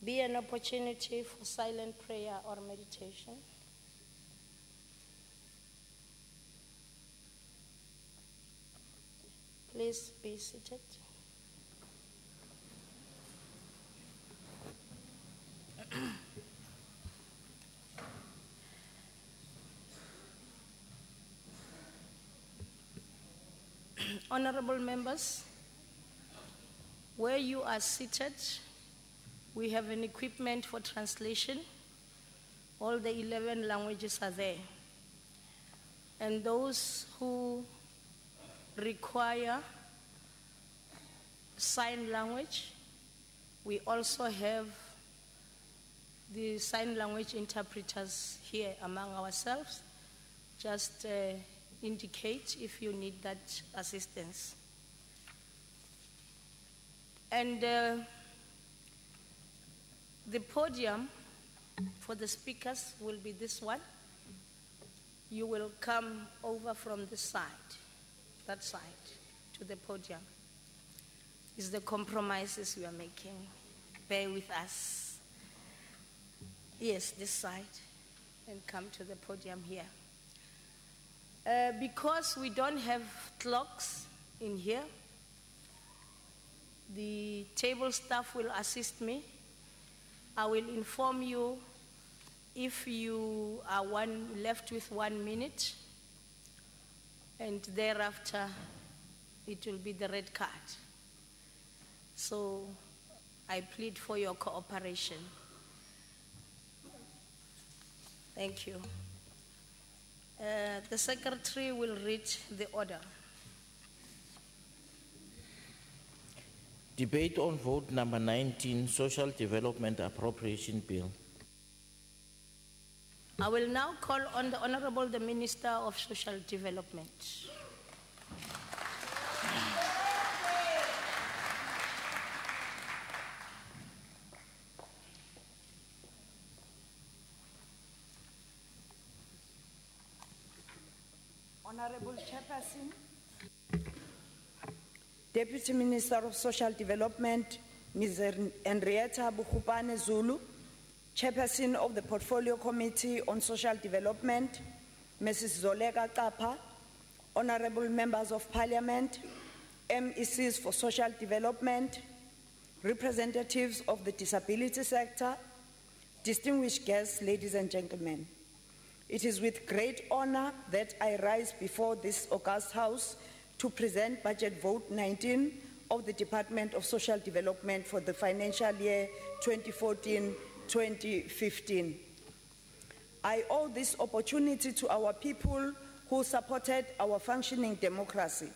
be an opportunity for silent prayer or meditation. Please be seated. Honorable members, where you are seated, we have an equipment for translation. All the 11 languages are there. And those who require sign language, we also have the sign language interpreters here among ourselves. Just indicate if you need that assistance. And the podium for the speakers will be this one. You will come over from this side, that side, to the podium. It's the compromises we are making. Bear with us. Yes, this side, and come to the podium here. Because we don't have clocks in here, the table staff will assist me. I will inform you if you are left with 1 minute, and thereafter it will be the red card. So I plead for your cooperation. Thank you. The secretary will read the order. Debate on vote number 19, Social Development Appropriation Bill. I will now call on the Honorable the Minister of Social Development. Honorable Chairperson, Deputy Minister of Social Development, Ms. Henrietta Bukhupane Zulu, Chairperson of the Portfolio Committee on Social Development, Mrs. Zoleka Kapa, Honorable Members of Parliament, MECs for Social Development, representatives of the disability sector, distinguished guests, ladies and gentlemen. It is with great honor that I rise before this august house to present Budget Vote 19 of the Department of Social Development for the financial year 2014-2015. I owe this opportunity to our people who supported our functioning democracy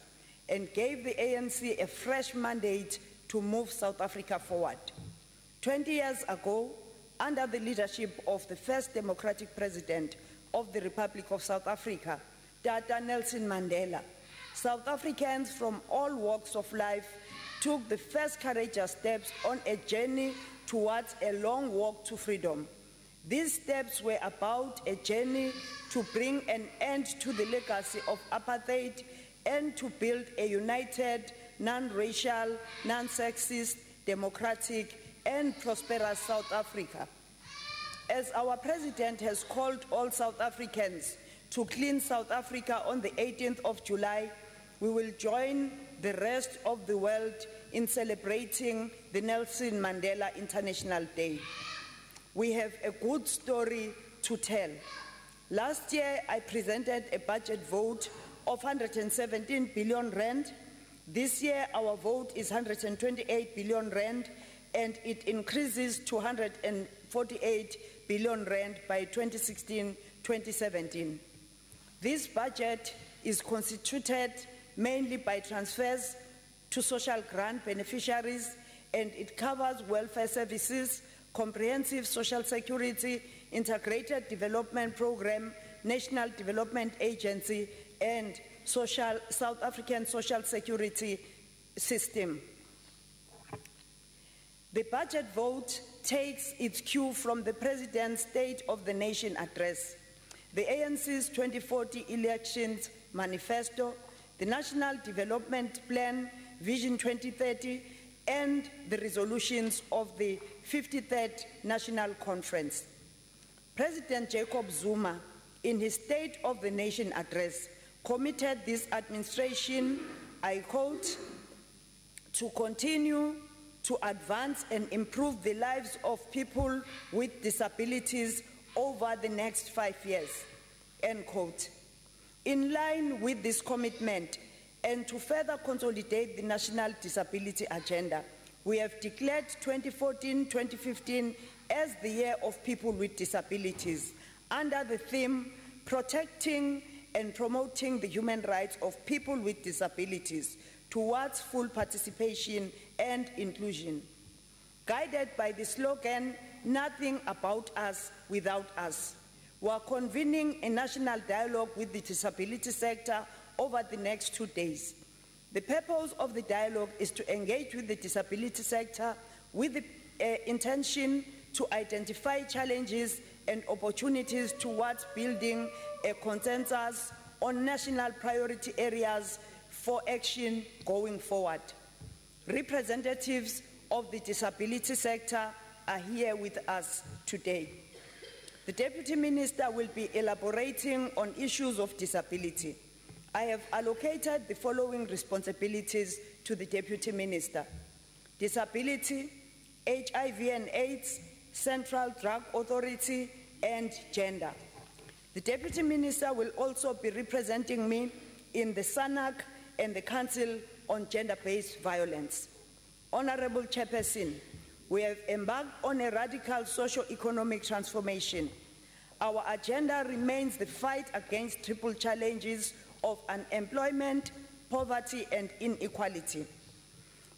and gave the ANC a fresh mandate to move South Africa forward. 20 years ago, under the leadership of the first democratic president of the Republic of South Africa, Tata Nelson Mandela, South Africans from all walks of life took the first courageous steps on a journey towards a long walk to freedom. These steps were about a journey to bring an end to the legacy of apartheid and to build a united, non-racial, non-sexist, democratic, and prosperous South Africa. As our President has called all South Africans to clean South Africa on the 18th of July, we will join the rest of the world in celebrating the Nelson Mandela International Day. We have a good story to tell. Last year, I presented a budget vote of 117 billion rand. This year, our vote is 128 billion rand, and it increases to 148 billion rand by 2016-2017. This budget is constituted mainly by transfers to social grant beneficiaries, and it covers welfare services, comprehensive social security, integrated development program, National Development Agency, and South African social security system. The budget vote takes its cue from the President's State of the Nation address, the ANC's 2040 elections manifesto, the National Development Plan, Vision 2030, and the resolutions of the 53rd National Conference. President Jacob Zuma, in his State of the Nation address, committed this administration, I quote, to continue to advance and improve the lives of people with disabilities over the next 5 years, end quote. In line with this commitment, and to further consolidate the National Disability Agenda, we have declared 2014-2015 as the Year of People with Disabilities, under the theme, Protecting and Promoting the Human Rights of People with Disabilities towards full participation and inclusion. Guided by the slogan, Nothing About Us Without Us, we are convening a national dialogue with the disability sector over the next 2 days. The purpose of the dialogue is to engage with the disability sector with the intention to identify challenges and opportunities towards building a consensus on national priority areas for action going forward. Representatives of the disability sector are here with us today. The Deputy Minister will be elaborating on issues of disability. I have allocated the following responsibilities to the Deputy Minister: disability, HIV and AIDS, Central Drug Authority, and gender. The Deputy Minister will also be representing me in the SANAC and the Council on Gender-Based Violence. Honorable Chairperson, we have embarked on a radical socio-economic transformation. Our agenda remains the fight against triple challenges of unemployment, poverty, and inequality.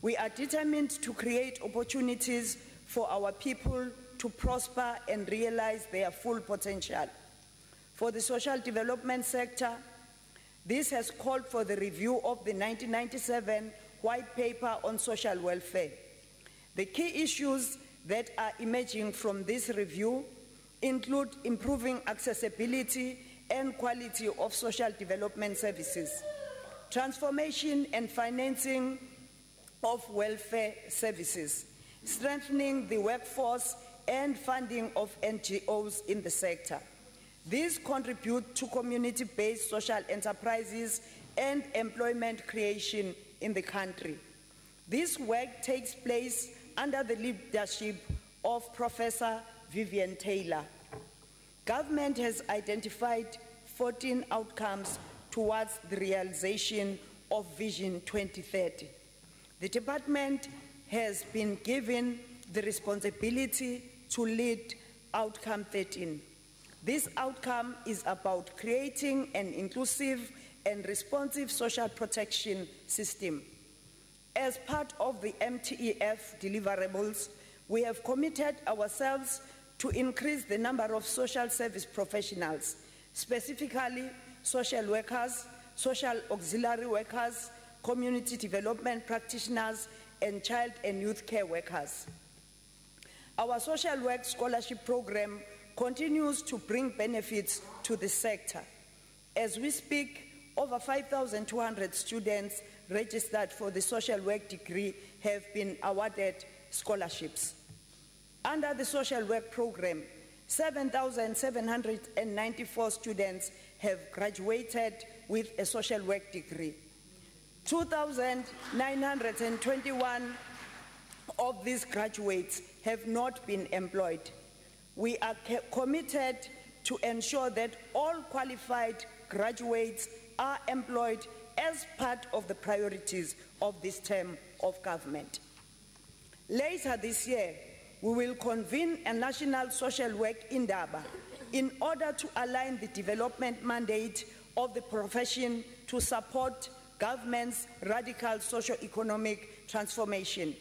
We are determined to create opportunities for our people to prosper and realize their full potential. For the social development sector, this has called for the review of the 1997 White Paper on Social Welfare. The key issues that are emerging from this review include improving accessibility and quality of social development services, transformation and financing of welfare services, strengthening the workforce and funding of NGOs in the sector. These contribute to community-based social enterprises and employment creation in the country. This work takes place under the leadership of Professor Vivian Taylor. Government has identified 14 outcomes towards the realization of Vision 2030. The department has been given the responsibility to lead outcome 13. This outcome is about creating an inclusive and responsive social protection system. As part of the MTEF deliverables, we have committed ourselves to increase the number of social service professionals, specifically social workers, social auxiliary workers, community development practitioners, and child and youth care workers. Our social work scholarship program continues to bring benefits to the sector. As we speak, over 5,200 students registered for the social work degree have been awarded scholarships. Under the social work program, 7,794 students have graduated with a social work degree. 2,921 of these graduates have not been employed. We are committed to ensure that all qualified graduates are employed as part of the priorities of this term of government. Later this year, we will convene a national social work indaba in order to align the development mandate of the profession to support government's radical socio-economic transformation.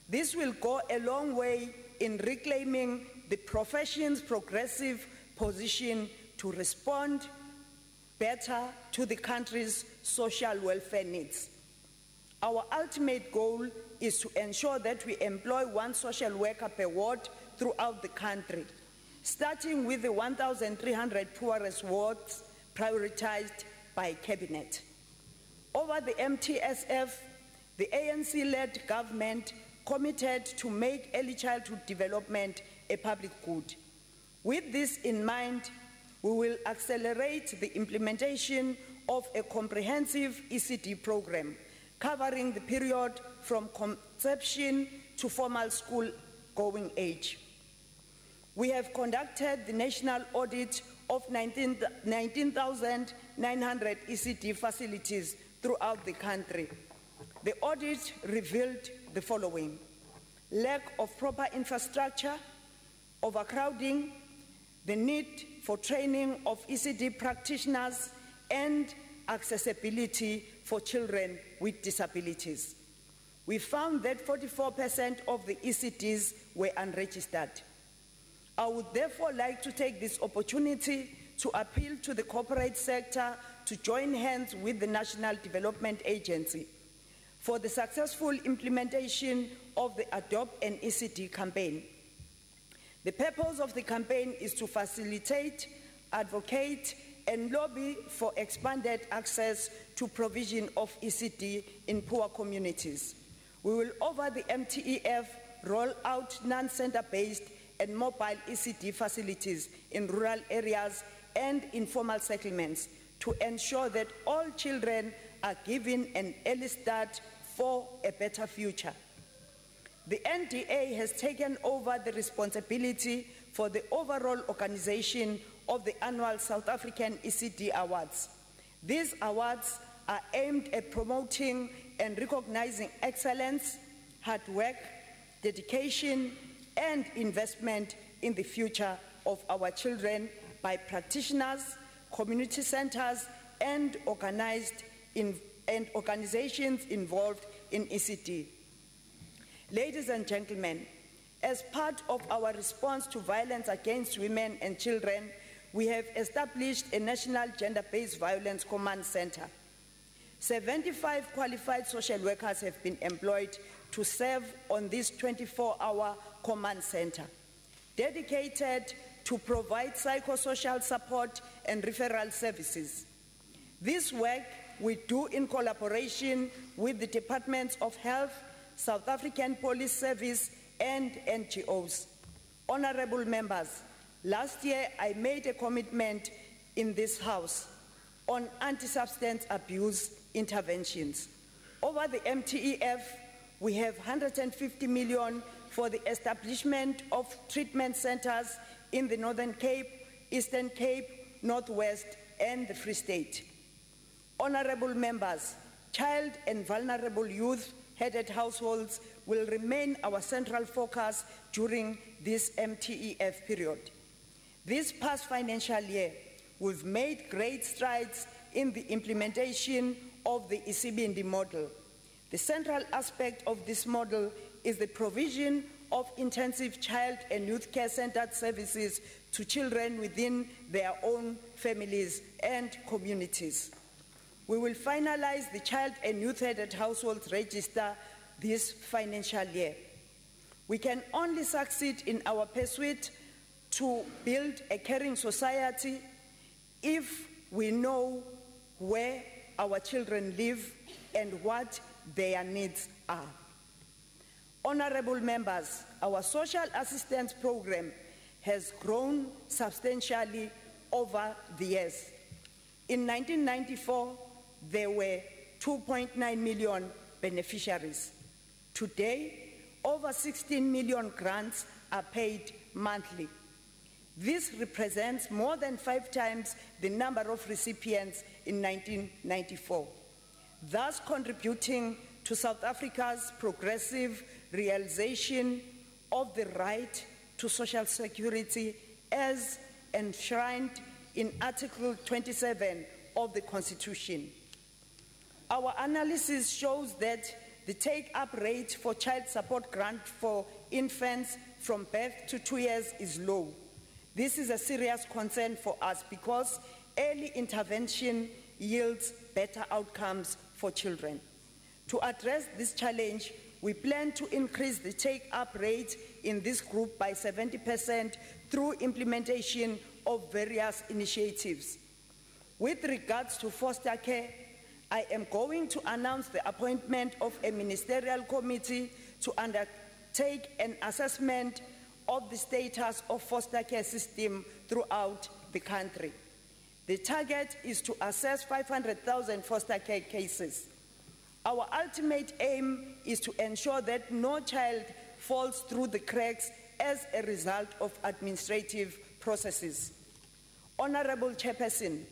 This will go a long way in reclaiming the profession's progressive position to respond better to the country's social welfare needs. Our ultimate goal is to ensure that we employ one social worker per ward throughout the country, starting with the 1,300 poorest wards prioritized by Cabinet. Over the MTSF, The ANC-led government committed to make early childhood development a public good. With this in mind, we will accelerate the implementation of a comprehensive ECD program covering the period from conception to formal school-going age. We have conducted the national audit of 19,900 ECD facilities throughout the country. The audit revealed the following: lack of proper infrastructure, overcrowding, the need for training of ECD practitioners, and accessibility for children with disabilities. We found that 44% of the ECDs were unregistered. I would therefore like to take this opportunity to appeal to the corporate sector to join hands with the National Development Agency for the successful implementation of the Adopt an ECD campaign. The purpose of the campaign is to facilitate, advocate, and lobby for expanded access to provision of ECD in poor communities. We will, over the MTEF, roll out non-center-based and mobile ECD facilities in rural areas and informal settlements to ensure that all children are given an early start for a better future. The NDA has taken over the responsibility for the overall organization of the annual South African ECD Awards. These awards are aimed at promoting and recognizing excellence, hard work, dedication, and investment in the future of our children by practitioners, community centers, and organizations involved in ECD. Ladies and gentlemen, as part of our response to violence against women and children, we have established a National Gender-Based Violence Command Center. 75 qualified social workers have been employed to serve on this 24-hour command center, dedicated to provide psychosocial support and referral services. This work we do in collaboration with the Departments of Health, South African Police Service, and NGOs. Honorable members, last year I made a commitment in this House on anti-substance abuse interventions. Over the MTEF, we have 150 million for the establishment of treatment centers in the Northern Cape, Eastern Cape, Northwest, and the Free State. Honorable members, child and vulnerable youth-headed households will remain our central focus during this MTEF period. This past financial year, we've made great strides in the implementation of the Isibindi model. The central aspect of this model is the provision of intensive child and youth care-centered services to children within their own families and communities. We will finalize the child and youth-headed households register this financial year. We can only succeed in our pursuit to build a caring society if we know where our children live and what their needs are. Honorable members, our social assistance program has grown substantially over the years. In 1994, there were 2.9 million beneficiaries. Today, over 16 million grants are paid monthly. This represents more than 5 times the number of recipients in 1994, thus contributing to South Africa's progressive realization of the right to social security as enshrined in Article 27 of the Constitution. Our analysis shows that the take-up rate for child support grant for infants from birth to 2 years is low. This is a serious concern for us because early intervention yields better outcomes for children. To address this challenge, we plan to increase the take-up rate in this group by 70% through implementation of various initiatives. With regards to foster care, I am going to announce the appointment of a ministerial committee to undertake an assessment of the status of foster care system throughout the country. The target is to assess 500,000 foster care cases. Our ultimate aim is to ensure that no child falls through the cracks as a result of administrative processes. Honorable Chairperson,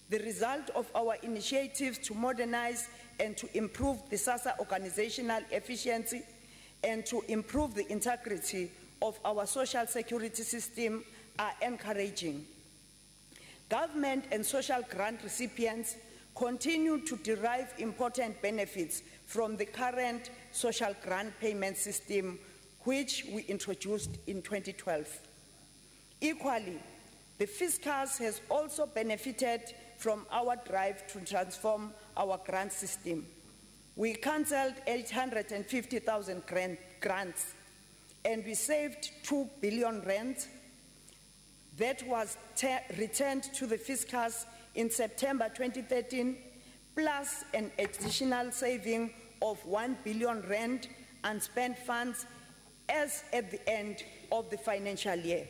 the result of our initiatives to modernize and to improve the SASSA organizational efficiency and to improve the integrity of our social security system are encouraging. Government and social grant recipients continue to derive important benefits from the current social grant payment system, which we introduced in 2012. Equally, the fiscus has also benefited from our drive to transform our grant system. We cancelled 850,000 grants, and we saved 2 billion rand that was returned to the fiscus in September 2013, plus an additional saving of 1 billion rand unspent funds as at the end of the financial year.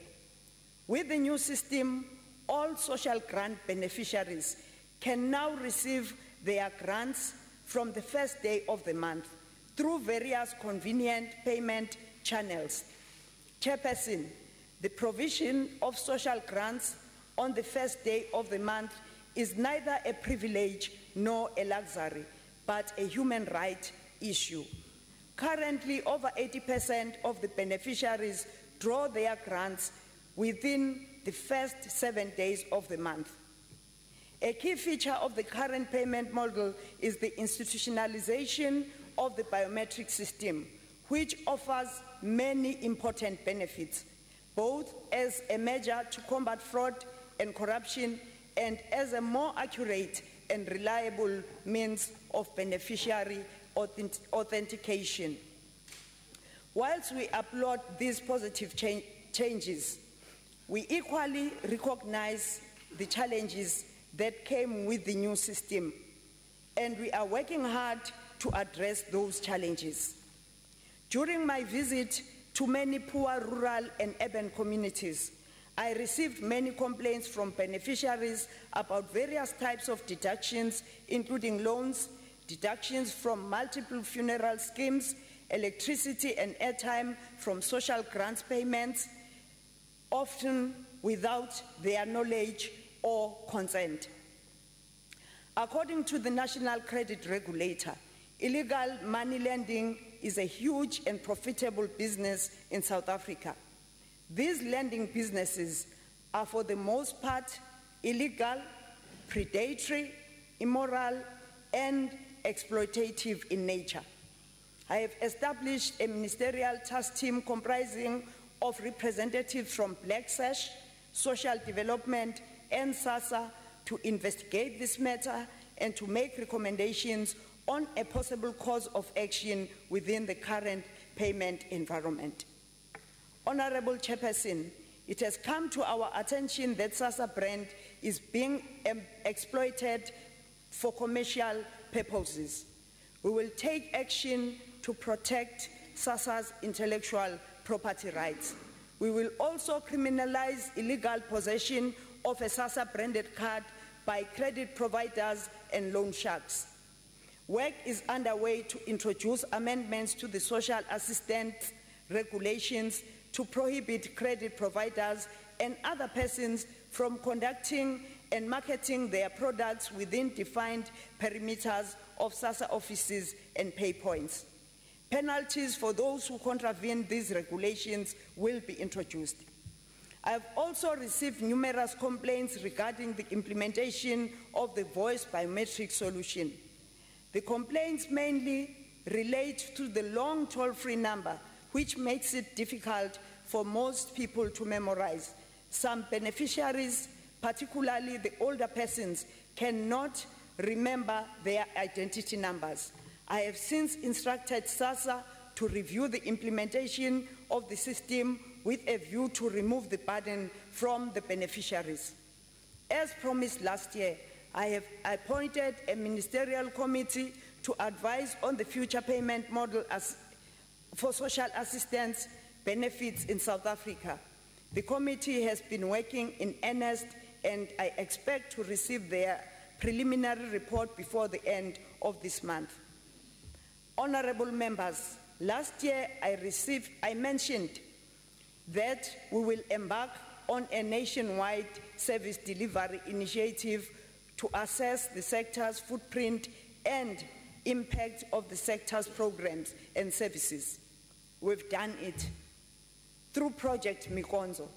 With the new system, all social grant beneficiaries can now receive their grants from the first day of the month through various convenient payment channels. Chairperson, the provision of social grants on the first day of the month is neither a privilege nor a luxury, but a human right issue. Currently, over 80% of the beneficiaries draw their grants within the first 7 days of the month. A key feature of the current payment model is the institutionalization of the biometric system, which offers many important benefits, both as a measure to combat fraud and corruption and as a more accurate and reliable means of beneficiary authentication. Whilst we applaud these positive changes, we equally recognize the challenges that came with the new system, and we are working hard to address those challenges. During my visit to many poor rural and urban communities, I received many complaints from beneficiaries about various types of deductions, including loans, deductions from multiple funeral schemes, electricity and airtime from social grants payments, often without their knowledge or consent. According to the National Credit Regulator, illegal money lending is a huge and profitable business in South Africa. These lending businesses are for the most part illegal, predatory, immoral, and exploitative in nature. I have established a ministerial task team comprising of representatives from Black Sash, Social Development, and SASSA to investigate this matter and to make recommendations on a possible course of action within the current payment environment. Honorable Chairperson, it has come to our attention that SASSA brand is being exploited for commercial purposes. We will take action to protect SASSA's intellectual property rights. We will also criminalize illegal possession of a SASSA branded card by credit providers and loan sharks. Work is underway to introduce amendments to the social assistance regulations to prohibit credit providers and other persons from conducting and marketing their products within defined perimeters of SASSA offices and pay points. Penalties for those who contravene these regulations will be introduced. I have also received numerous complaints regarding the implementation of the voice biometric solution. The complaints mainly relate to the long toll-free number, which makes it difficult for most people to memorize. Some beneficiaries, particularly the older persons, cannot remember their identity numbers. I have since instructed SASSA to review the implementation of the system with a view to remove the burden from the beneficiaries. As promised last year, I have appointed a ministerial committee to advise on the future payment model for social assistance benefits in South Africa. The committee has been working in earnest, and I expect to receive their preliminary report before the end of this month. Honorable members, last year I mentioned that we will embark on a nationwide service delivery initiative to assess the sector's footprint and impact of the sector's programs and services. We've done it through Project Mikonzo.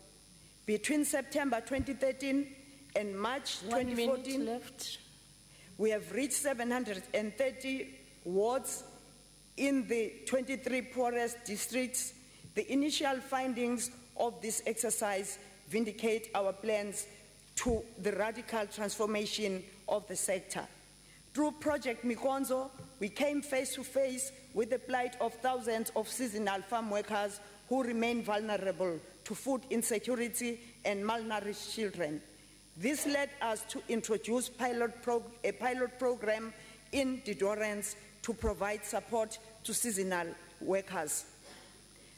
Between September 2013 and March 2014, 1 minute left. We have reached 730 wards in the 23 poorest districts. The initial findings of this exercise vindicate our plans to the radical transformation of the sector. Through Project Mikonzo, we came face to face with the plight of thousands of seasonal farm workers who remain vulnerable to food insecurity and malnourished children. This led us to introduce a pilot program in Didorens to provide support to seasonal workers.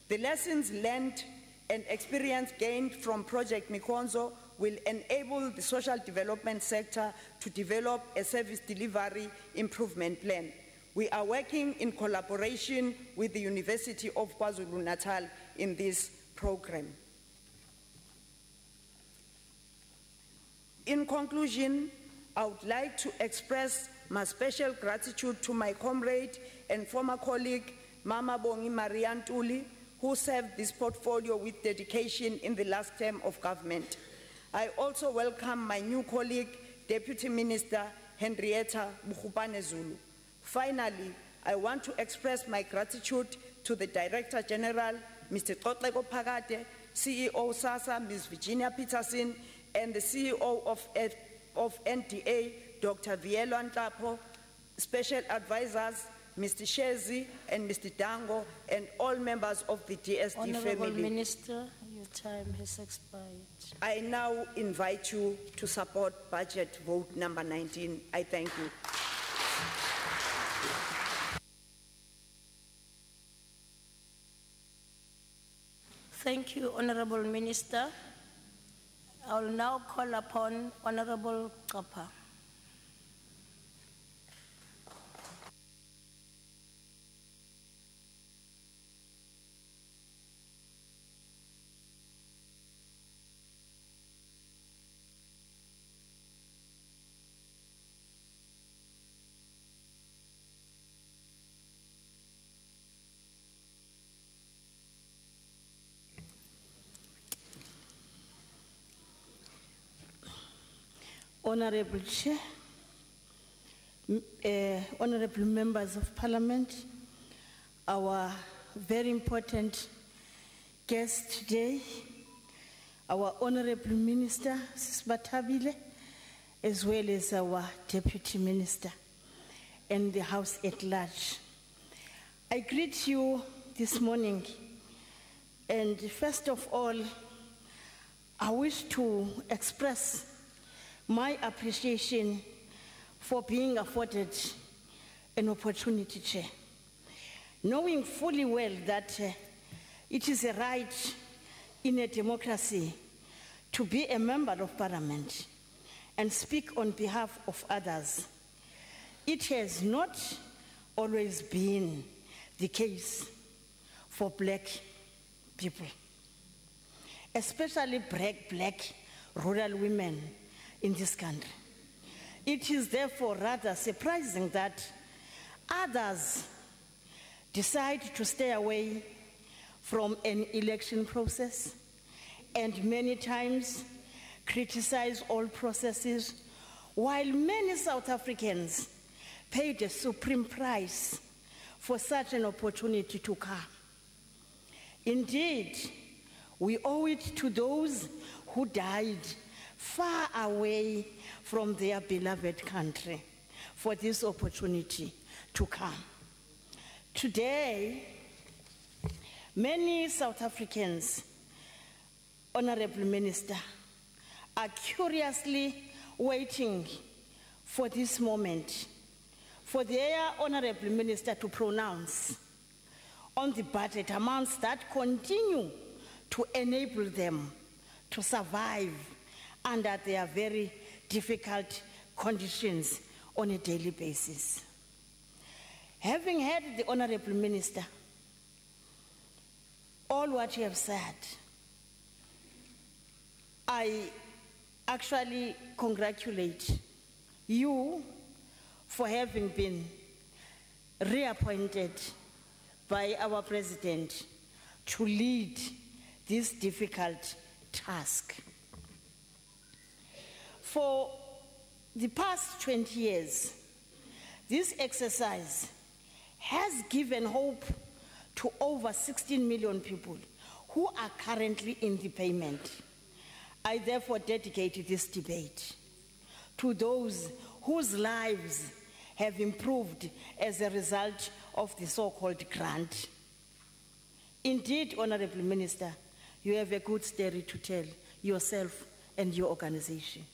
The lessons learned and experience gained from Project Mikonzo will enable the social development sector to develop a service delivery improvement plan. We are working in collaboration with the University of KwaZulu-Natal in this program. In conclusion, I would like to express my special gratitude to my comrade and former colleague, Mama Bongi Marian Tuli, who served this portfolio with dedication in the last term of government. I also welcome my new colleague, Deputy Minister Henrietta Mukhupane Zulu. Finally, I want to express my gratitude to the Director General, Mr. Xotleko Phakade, CEO SASSA, Ms. Virginia Peterson, and the CEO of NDA, Dr. Vielo Nhlapo, special advisors, Mr. Shezi and Mr. Dango, and all members of the DSD Honorable family. Minister, your time has expired. I now invite you to support budget vote number 19. I thank you. Thank you, Honorable Minister. I will now call upon Honorable Kapa. Honorable Chair, honorable members of Parliament, our very important guest today, our Honorable Minister, Sisbatabile, as well as our Deputy Minister and the House at large. I greet you this morning, and first of all, I wish to express my appreciation for being afforded an opportunity, Chair. Knowing fully well that it is a right in a democracy to be a member of Parliament and speak on behalf of others, it has not always been the case for black people, especially black rural women in this country. It is therefore rather surprising that others decide to stay away from an election process and many times criticize all processes, while many South Africans paid a supreme price for such an opportunity to come. Indeed, we owe it to those who died far away from their beloved country for this opportunity to come. Today, many South Africans, Honorable Minister, are curiously waiting for this moment, for the Honorable Minister to pronounce on the budget amounts that continue to enable them to survive under their very difficult conditions on a daily basis. Having heard the Honorable Minister, all what you have said, I actually congratulate you for having been reappointed by our President to lead this difficult task. For the past 20 years, this exercise has given hope to over 16 million people who are currently in the payment. I therefore dedicate this debate to those whose lives have improved as a result of the so-called grant. Indeed, Honorable Minister, you have a good story to tell yourself and your organization.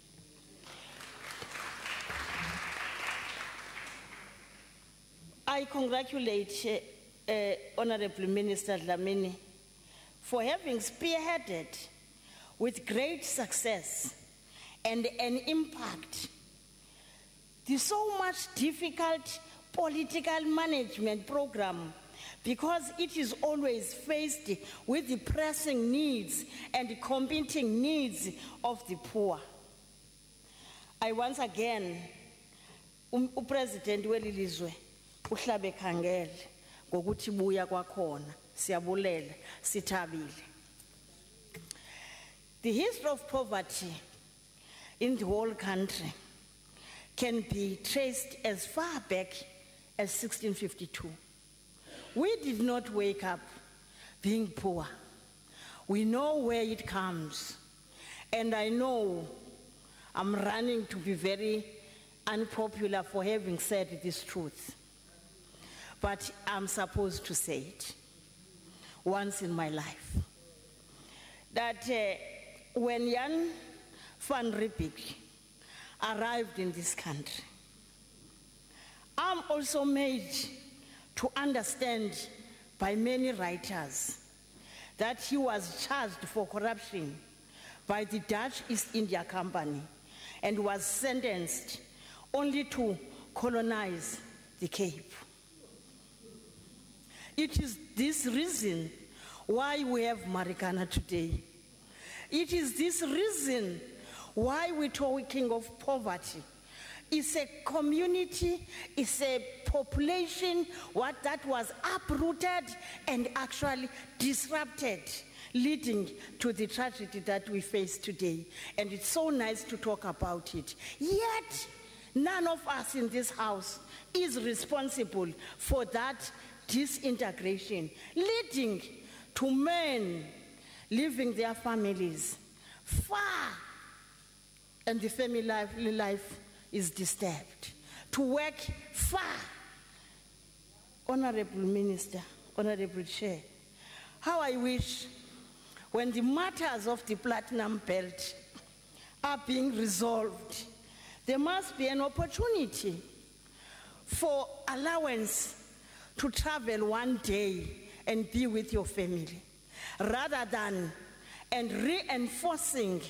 I congratulate Honorable Minister Dlamini for having spearheaded with great success and an impact the so much difficult political management program, because it is always faced with the pressing needs and the competing needs of the poor. I once again, President welilizwe uhlabe khangele ngokuthi buya kwakhona, siyabulela, sithabile. The history of poverty in the whole country can be traced as far back as 1652. We did not wake up being poor. We know where it comes. And I know I'm running to be very unpopular for having said this truth. But I'm supposed to say it once in my life. That when Jan van Riebeeck arrived in this country, I'm also made to understand by many writers that he was charged for corruption by the Dutch East India Company and was sentenced only to colonize the Cape. It is this reason why we have Marikana today. It is this reason why we're talking of poverty. It's a community, it's a population that was uprooted and actually disrupted, leading to the tragedy that we face today. And it's so nice to talk about it. Yet, none of us in this house is responsible for that disintegration, leading to men leaving their families far, and the family life is disturbed. To work far. Honorable Minister, Honorable Chair, how I wish when the matters of the Platinum Belt are being resolved, there must be an opportunity for allowance to travel one day and be with your family, rather than reinforcing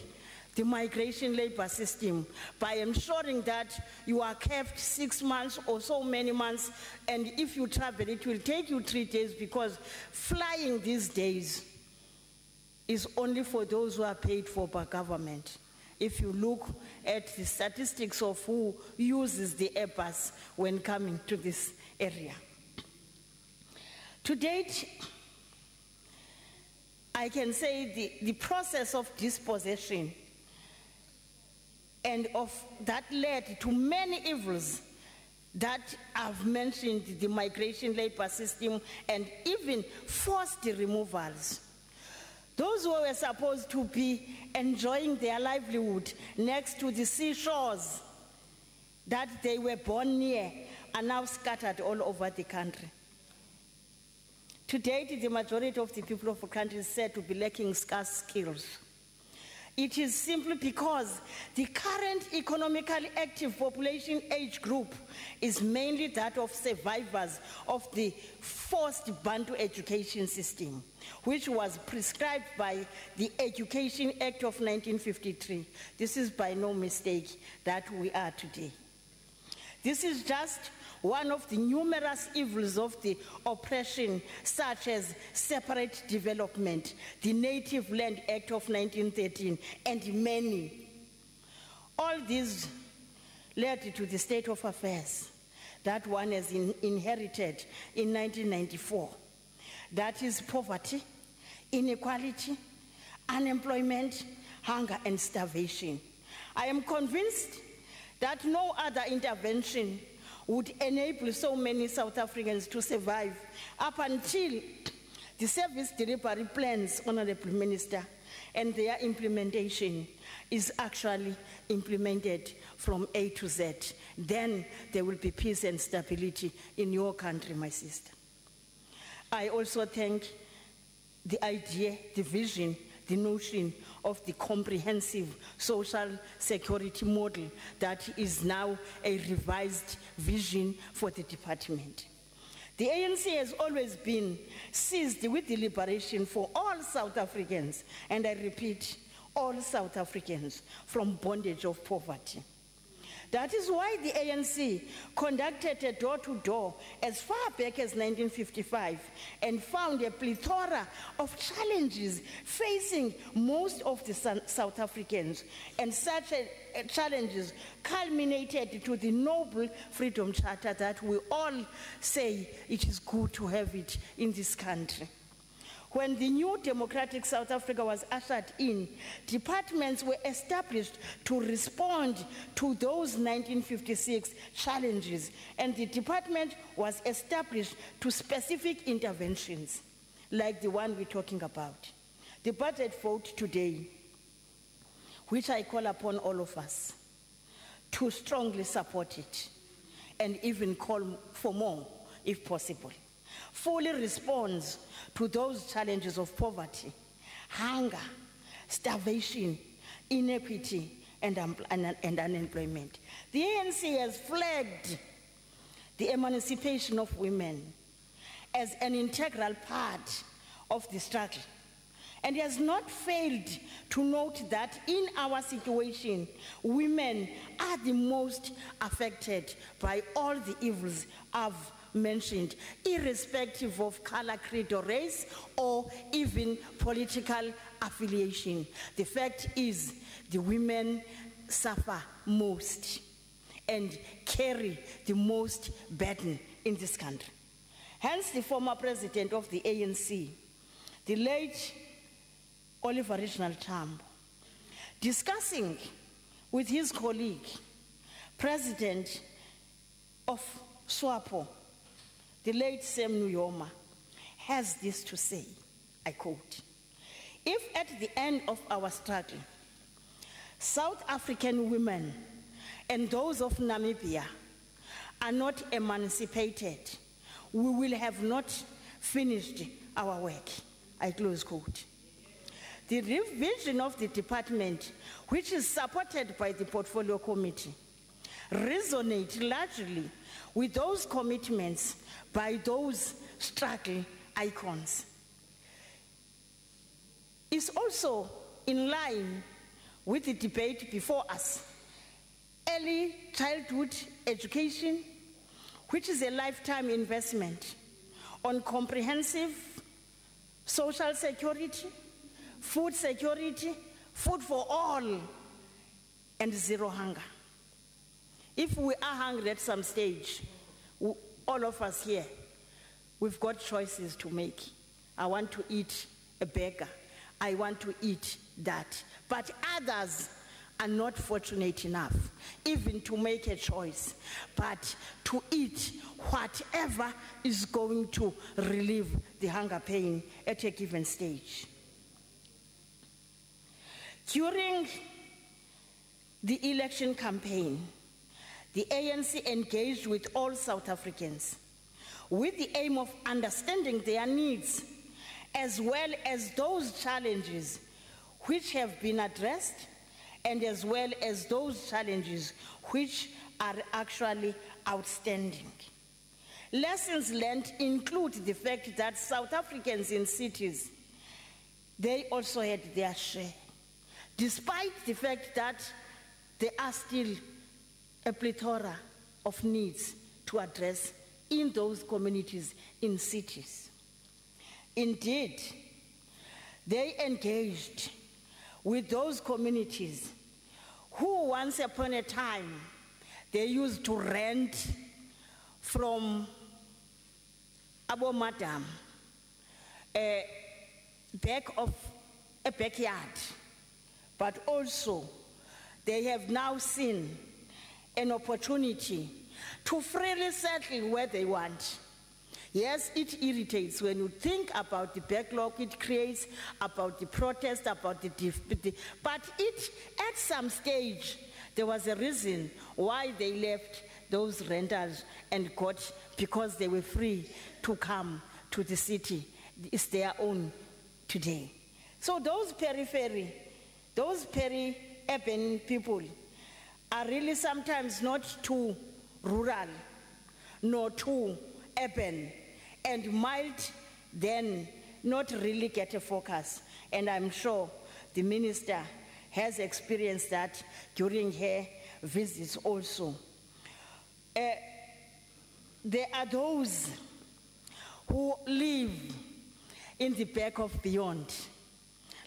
the migration labor system by ensuring that you are kept 6 months or so many months, and if you travel, it will take you 3 days, because flying these days is only for those who are paid for by government. If you look at the statistics of who uses the Airbus when coming to this area. To date, I can say the process of dispossession and of that led to many evils that I've mentioned, the migration labor system and even forced removals. Those who were supposed to be enjoying their livelihood next to the seashores that they were born near are now scattered all over the country. To date, the majority of the people of the country is said to be lacking scarce skills. It is simply because the current economically active population age group is mainly that of survivors of the forced Bantu education system, which was prescribed by the Education Act of 1953. This is by no mistake that we are today. This is just one of the numerous evils of the oppression, such as separate development, the Native Land Act of 1913, and many. All these led to the state of affairs that one has inherited in 1994. That is poverty, inequality, unemployment, hunger, and starvation. I am convinced that no other intervention would enable so many South Africans to survive up until the service delivery plans, Honorable Minister, and their implementation is actually implemented from A to Z. Then there will be peace and stability in your country, my sister. I also thank the idea, the vision, the notion of the comprehensive social security model that is now a revised vision for the department. The ANC has always been seized with the liberation for all South Africans, and I repeat, all South Africans from bondage of poverty. That is why the ANC conducted a door-to-door as far back as 1955 and found a plethora of challenges facing most of the South Africans, and such challenges culminated to the noble Freedom Charter that we all say it is good to have it in this country. When the new democratic South Africa was ushered in, departments were established to respond to those 1956 challenges, and the department was established to specific interventions, like the one we're talking about. The budget vote today, which I call upon all of us to strongly support it, and even call for more, if possible, fully responds to those challenges of poverty, hunger, starvation, inequity, and unemployment. The ANC has flagged the emancipation of women as an integral part of the struggle, and has not failed to note that in our situation, women are the most affected by all the evils I've mentioned, irrespective of color, creed, or race, or even political affiliation. The fact is, the women suffer most and carry the most burden in this country. Hence, the former president of the ANC, the late Oliver Reginald Tambo, discussing with his colleague, president of SWAPO, the late Sam Nujoma, has this to say, I quote, "If at the end of our struggle, South African women and those of Namibia are not emancipated, we will have not finished our work," I close quote. The revision of the department, which is supported by the Portfolio Committee, resonates largely with those commitments by those struggle icons. It's also in line with the debate before us. Early childhood education, which is a lifetime investment on comprehensive social security, food security, food for all, and zero hunger. If we are hungry at some stage, all of us here, we've got choices to make. I want to eat a burger. I want to eat that. But others are not fortunate enough even to make a choice, but to eat whatever is going to relieve the hunger pain at a given stage. During the election campaign, the ANC engaged with all South Africans with the aim of understanding their needs as well as those challenges which have been addressed, and as well as those challenges which are actually outstanding. Lessons learned include the fact that South Africans in cities, they also had their share, despite the fact that there are still a plethora of needs to address in those communities in cities. Indeed, they engaged with those communities who once upon a time they used to rent from Abo Madam back of a backyard, but also they have now seen an opportunity to freely settle where they want. Yes, it irritates when you think about the backlog it creates, about the protest, about but at some stage, there was a reason why they left those rentals and got, because they were free to come to the city. It's their own today. So those peri-urban people are really sometimes not too rural, nor too urban, and might then not really get a focus. And I'm sure the minister has experienced that during her visits also. There are those who live in the back of beyond,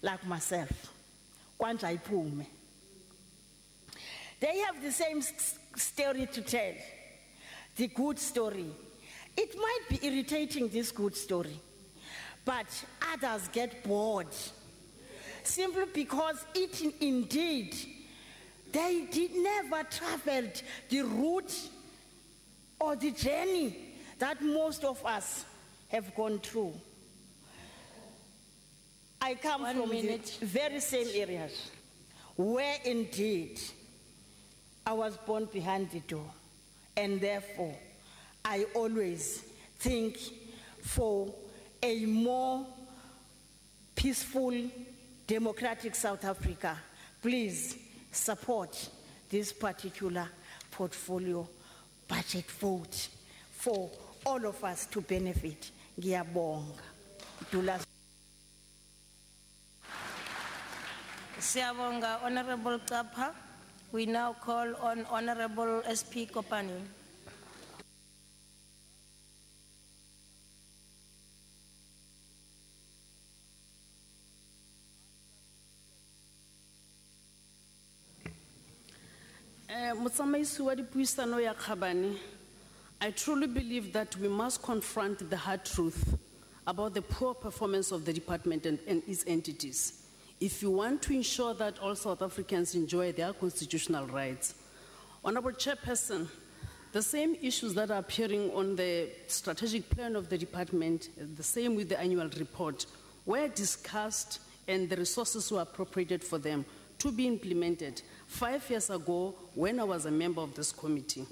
like myself. They have the same story to tell, the good story. It might be irritating, this good story, but others get bored simply because indeed, they never traveled the route or the journey that most of us have gone through. I come from the very same areas where indeed I was born behind the door, and therefore I always think for a more peaceful, democratic South Africa, please support this particular portfolio budget vote for all of us to benefit. Ngiyabonga. Siyabonga, Honorable Kappa. We now call on Honorable SP Kopani. Motsamaisi wa dipuisano ya Khabane, I truly believe that we must confront the hard truth about the poor performance of the department and its entities if you want to ensure that all South Africans enjoy their constitutional rights. Honorable Chairperson, the same issues that are appearing on the strategic plan of the department, the same with the annual report, were discussed and the resources were appropriated for them to be implemented 5 years ago when I was a member of this committee.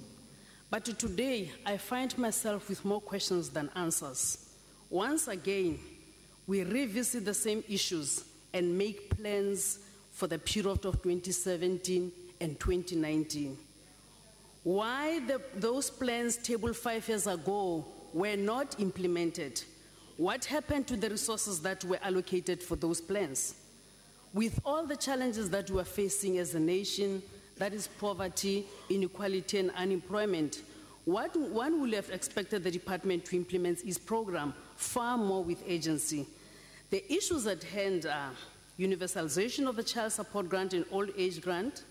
But today, I find myself with more questions than answers. Once again, we revisit the same issues and make plans for the period of 2017 and 2019. Why those plans tabled 5 years ago were not implemented? What happened to the resources that were allocated for those plans? With all the challenges that we are facing as a nation, that is poverty, inequality, and unemployment, one would have expected the department to implement its program far more with agency. The issues at hand are universalization of the child support grant and old age grant,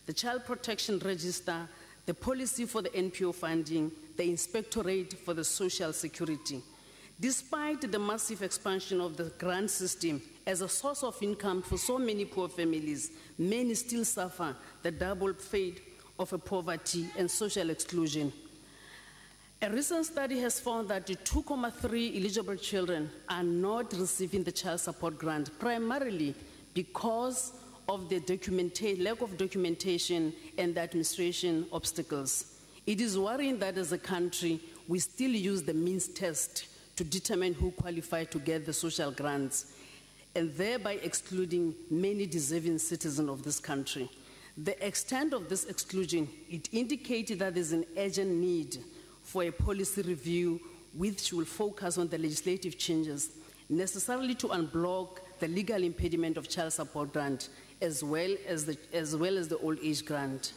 the child protection register, the policy for the NPO funding, the inspectorate for the social security. Despite the massive expansion of the grant system as a source of income for so many poor families, many still suffer the double fate of poverty and social exclusion. A recent study has found that 2.3 eligible children are not receiving the child support grant, primarily because of the lack of documentation and the administration obstacles. It is worrying that as a country, we still use the means test to determine who qualify to get the social grants. and thereby excluding many deserving citizens of this country. The extent of this exclusion, it indicated that there's an urgent need for a policy review which will focus on the legislative changes necessarily to unblock the legal impediment of child support grant as well as the old age grant.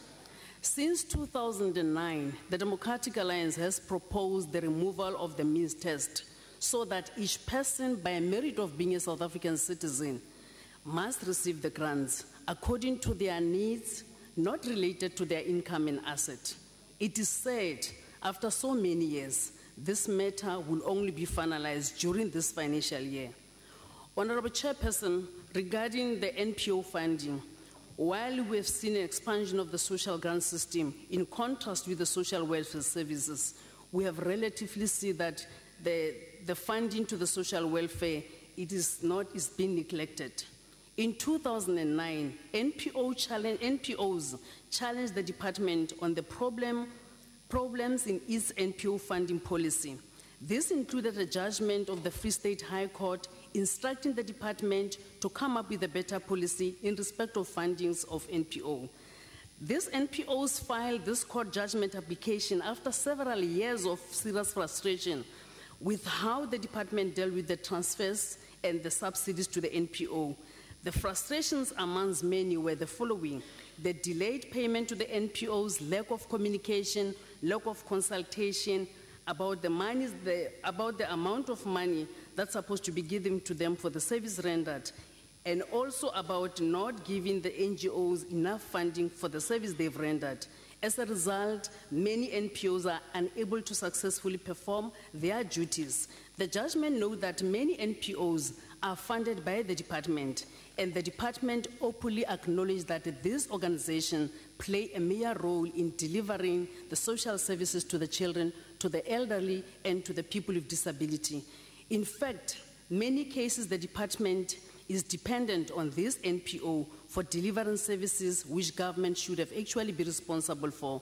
Since 2009, the Democratic Alliance has proposed the removal of the means test so that each person, by merit of being a South African citizen, must receive the grants according to their needs, not related to their income and asset. It is said, after so many years, this matter will only be finalized during this financial year. Honorable Chairperson, regarding the NPO funding, while we have seen an expansion of the social grant system in contrast with the social welfare services, we have relatively seen that the funding to the social welfare is being neglected. In 2009, NPOs challenged the department on the problems in its NPO funding policy. This included a judgment of the Free State High Court instructing the department to come up with a better policy in respect of fundings of NPO. These NPOs filed this court judgment application after several years of serious frustration with how the department dealt with the transfers and the subsidies to the NPO. The frustrations amongst many were the following: the delayed payment to the NPOs, lack of communication, lack of consultation about the amount of money that's supposed to be given to them for the service rendered, and also about not giving the NGOs enough funding for the service they've rendered. As a result, many NPOs are unable to successfully perform their duties. The judgment notes that many NPOs are funded by the department, and the department openly acknowledged that these organizations play a major role in delivering the social services to the children, to the elderly, and to the people with disability. In fact, many cases the department is dependent on this NPO for delivering services which government should have actually been responsible for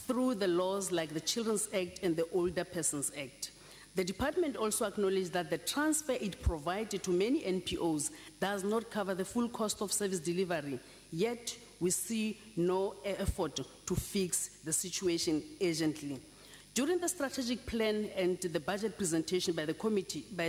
through the laws like the Children's Act and the Older Persons Act. The department also acknowledged that the transfer it provided to many NPOs does not cover the full cost of service delivery, yet we see no effort to fix the situation urgently. During the strategic plan and the budget presentation by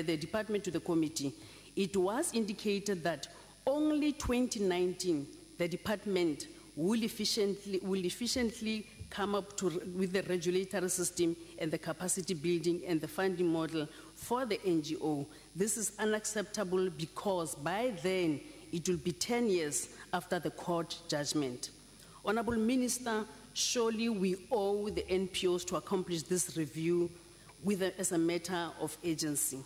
the department to the committee, it was indicated that only 2019 the department will efficiently come up with the regulatory system and the capacity building and the funding model for the NGO. This is unacceptable because by then it will be 10 years after the court judgment. Honorable Minister, surely we owe the NPOs to accomplish this review as a matter of urgency.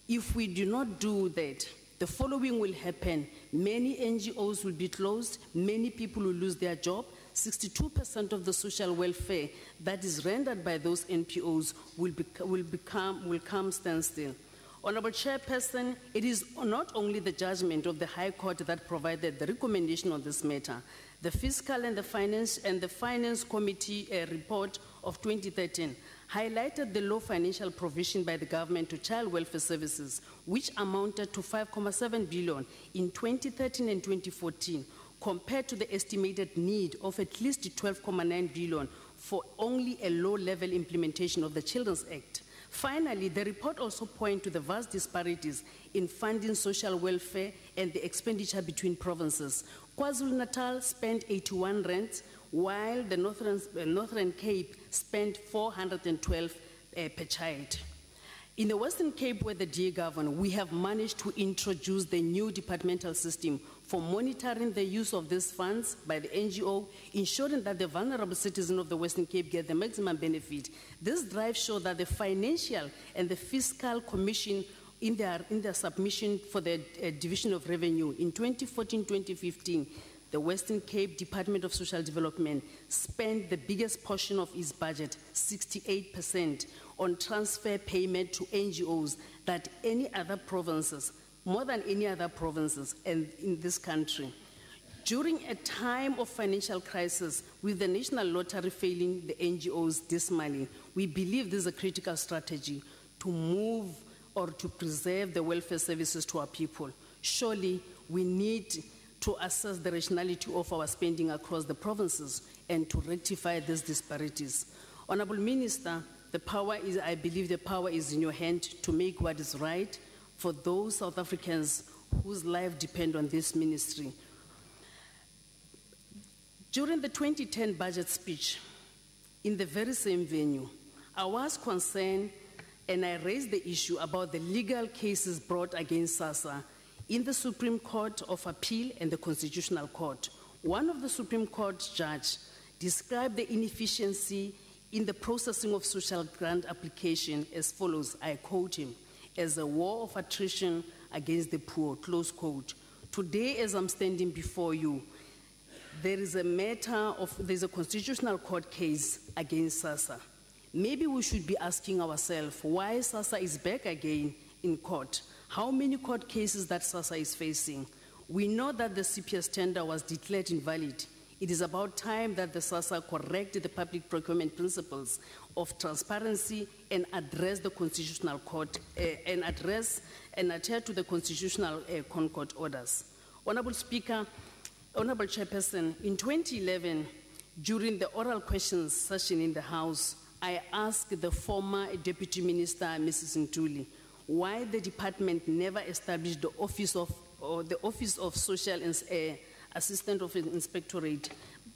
If we do not do that, the following will happen. Many NGOs will be closed, many people will lose their job, 62% of the social welfare that is rendered by those NPOs will come standstill. Honorable Chairperson, it is not only the judgment of the High Court that provided the recommendation on this matter. The Fiscal and the Finance Committee report of 2013 highlighted the low financial provision by the government to child welfare services, which amounted to 5.7 billion in 2013 and 2014, compared to the estimated need of at least 12.9 billion for only a low-level implementation of the Children's Act. Finally, the report also points to the vast disparities in funding social welfare and the expenditure between provinces. KwaZulu-Natal spent 81 rands, while the Northern Cape spent 412 per child. In the Western Cape, where the DA govern, we have managed to introduce the new departmental system for monitoring the use of these funds by the NGO, ensuring that the vulnerable citizens of the Western Cape get the maximum benefit. This drive shows that the Financial and the Fiscal Commission in their submission for the Division of Revenue in 2014-2015, the Western Cape Department of Social Development spent the biggest portion of its budget, 68%, on transfer payment to NGOs that any other provinces, more than any other provinces in this country. During a time of financial crisis, with the National Lottery failing the NGOs dismally, we believe this is a critical strategy to move or to preserve the welfare services to our people. Surely we need to assess the rationality of our spending across the provinces and to rectify these disparities. Honorable Minister, I believe the power is in your hand to make what is right for those South Africans whose life depend on this ministry. During the 2010 budget speech, in the very same venue, I was concerned and I raised the issue about the legal cases brought against SASSA in the Supreme Court of Appeal and the Constitutional Court. One of the Supreme Court judges described the inefficiency in the processing of social grant application as follows, I quote him, as a war of attrition against the poor, close quote. Today, as I'm standing before you, there's a Constitutional Court case against SASSA. Maybe we should be asking ourselves why SASSA is back again in court. How many court cases that SASSA is facing? We know that the CPS tender was declared invalid. It is about time that the SASSA correct the public procurement principles of transparency and address the Constitutional Court and adhere to the Constitutional Concord orders. Honorable Speaker, Honorable Chairperson, in 2011, during the oral questions session in the House, I asked the former Deputy Minister, Mrs. Ntuli, why the department never established the Office of Social Assistant of Inspectorate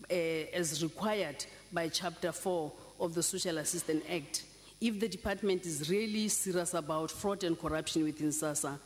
as required by Chapter 4 of the Social Assistance Act, if the department is really serious about fraud and corruption within SASSA.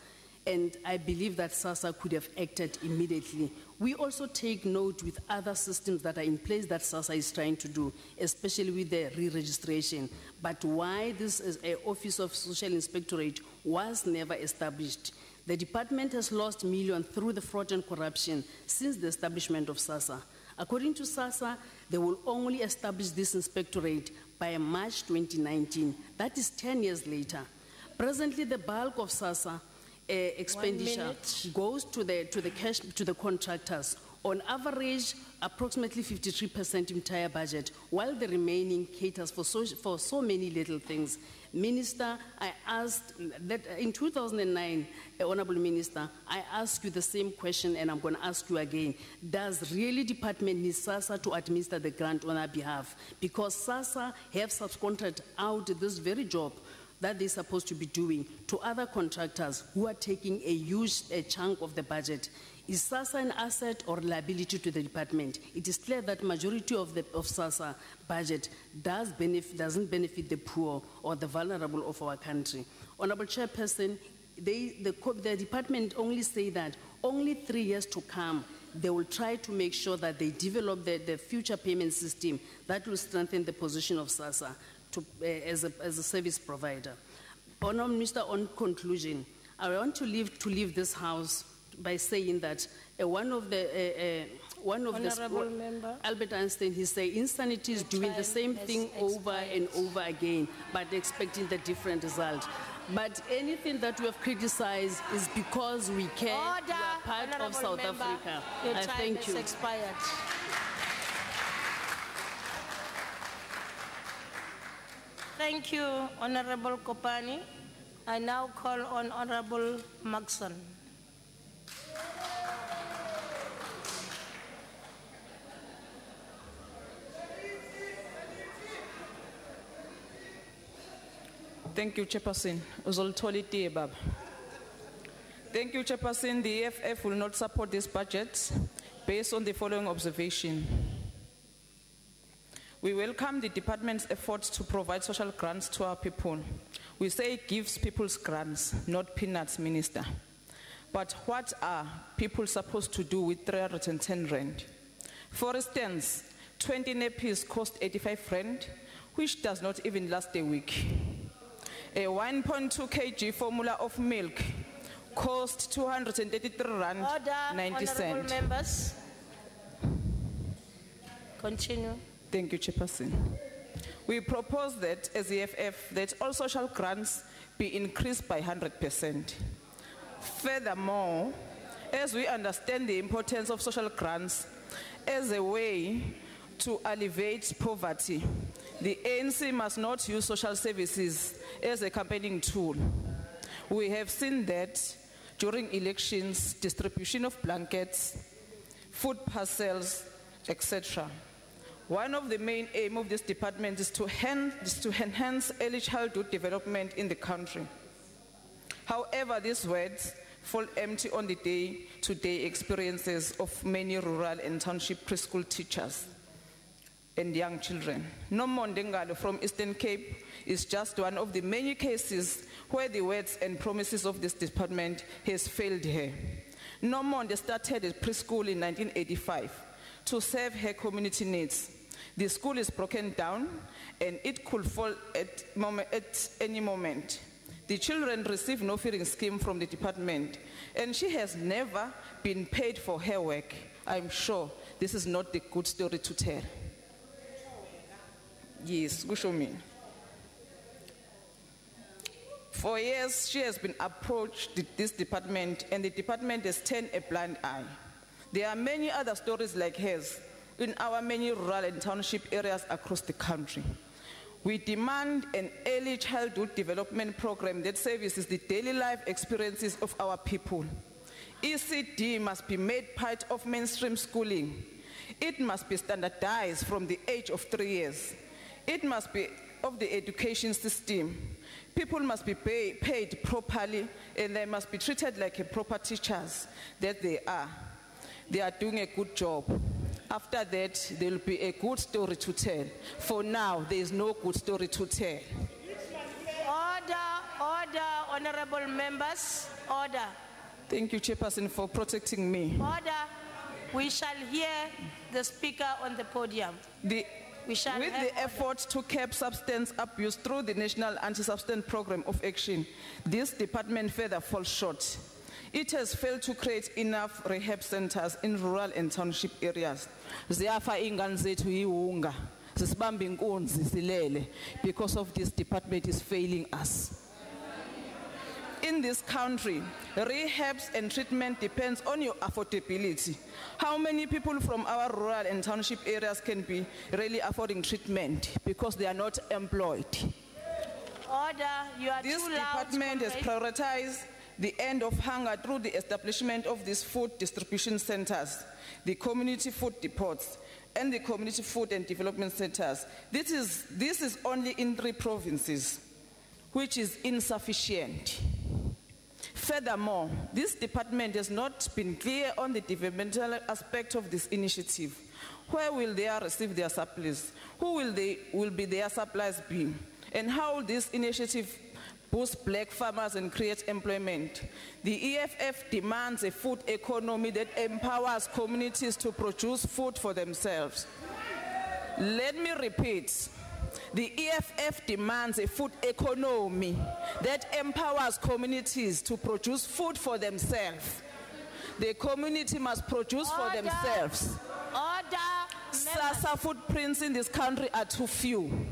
And I believe that SASSA could have acted immediately. We also take note with other systems that are in place that SASSA is trying to do, especially with the re-registration. But why this is an Office of Social Inspectorate was never established. The department has lost millions through the fraud and corruption since the establishment of SASSA. According to SASSA, they will only establish this inspectorate by March 2019. That is 10 years later. Presently, the bulk of SASSA expenditure goes to the contractors. On average, approximately 53% entire budget, while the remaining caters for so many little things. Minister, I asked that in 2009, Honorable Minister, I asked you the same question and I'm going to ask you again. Does really department need SASSA to administer the grant on our behalf? Because SASSA have subcontracted out this very job that they're supposed to be doing to other contractors who are taking a huge chunk of the budget. Is SASSA an asset or liability to the department? It is clear that majority of SASSA budget doesn't benefit the poor or the vulnerable of our country. Honorable Chairperson, the department only say that only 3 years to come, they will try to make sure that they develop the future payment system that will strengthen the position of SASSA as a service provider. Honorable Minister, on conclusion, I want to leave this House by saying that one of the Albert Einstein, he said, insanity is doing the same thing over and over again, but expecting the different result. But anything that we have criticized is because we care. We are part of South Africa. Your time thank has you. expired. Thank you, Honorable Kopani. I now call on Honorable Maxson. Thank you, Chairperson. Uzoltoliti Baba. Thank you, Chairperson. The EFF will not support this budget based on the following observation. We welcome the department's efforts to provide social grants to our people. We say it gives people's grants, not peanuts, Minister. But what are people supposed to do with 310 rand? For instance, 20 nappies cost 85 rand, which does not even last a week. A 1.2 kg formula of milk cost 233 rand 90 cents. Honorable members. Continue. Thank you, Chairperson. We propose that as the EFF, that all social grants be increased by 100%. Furthermore, as we understand the importance of social grants as a way to alleviate poverty, the ANC must not use social services as a campaigning tool. We have seen that during elections, distribution of blankets, food parcels, etc. One of the main aims of this department is to enhance early childhood development in the country. However, these words fall empty on the day-to-day experiences of many rural and township preschool teachers and young children. Nomonde Ngalo from Eastern Cape is just one of the many cases where the words and promises of this department has failed her. Nomonde started a preschool in 1985 to serve her community needs. The school is broken down and it could fall at any moment. The children receive no feeding scheme from the department, and she has never been paid for her work. I'm sure this is not the good story to tell. Yes, go show me. For years, she has been approached this department, and the department has turned a blind eye. There are many other stories like hers in our many rural and township areas across the country. We demand an early childhood development program that services the daily life experiences of our people. ECD must be made part of mainstream schooling. It must be standardized from the age of 3 years. It must be of the education system. People must be paid properly, and they must be treated like proper teachers that they are. They are doing a good job. After that, there will be a good story to tell. For now, there is no good story to tell. Order, honorable members, order. Thank you, Chairperson, for protecting me. Order. We shall hear the speaker on the podium. With the effort to curb substance abuse through the National Anti-Substance Program of Action, this department further falls short. It has failed to create enough rehab centers in rural and township areas. Ziyafa ingane zethu yiwunga, zisibamba inkunzi silele, because of this department is failing us. In this country, rehabs and treatment depends on your affordability. How many people from our rural and township areas can be really affording treatment because they are not employed? Order, you are this too loud. This department has prioritized the end of hunger through the establishment of these food distribution centers, the community food depots, and the community food and development centers. This is only in 3 provinces, which is insufficient. Furthermore, this department has not been clear on the developmental aspect of this initiative. Where will they receive their supplies? Who will be their supplies be? And how will this initiative boost black farmers and create employment? The EFF demands a food economy that empowers communities to produce food for themselves. Let me repeat. The EFF demands a food economy that empowers communities to produce food for themselves. The community must produce for themselves. SASSA footprints in this country are too few.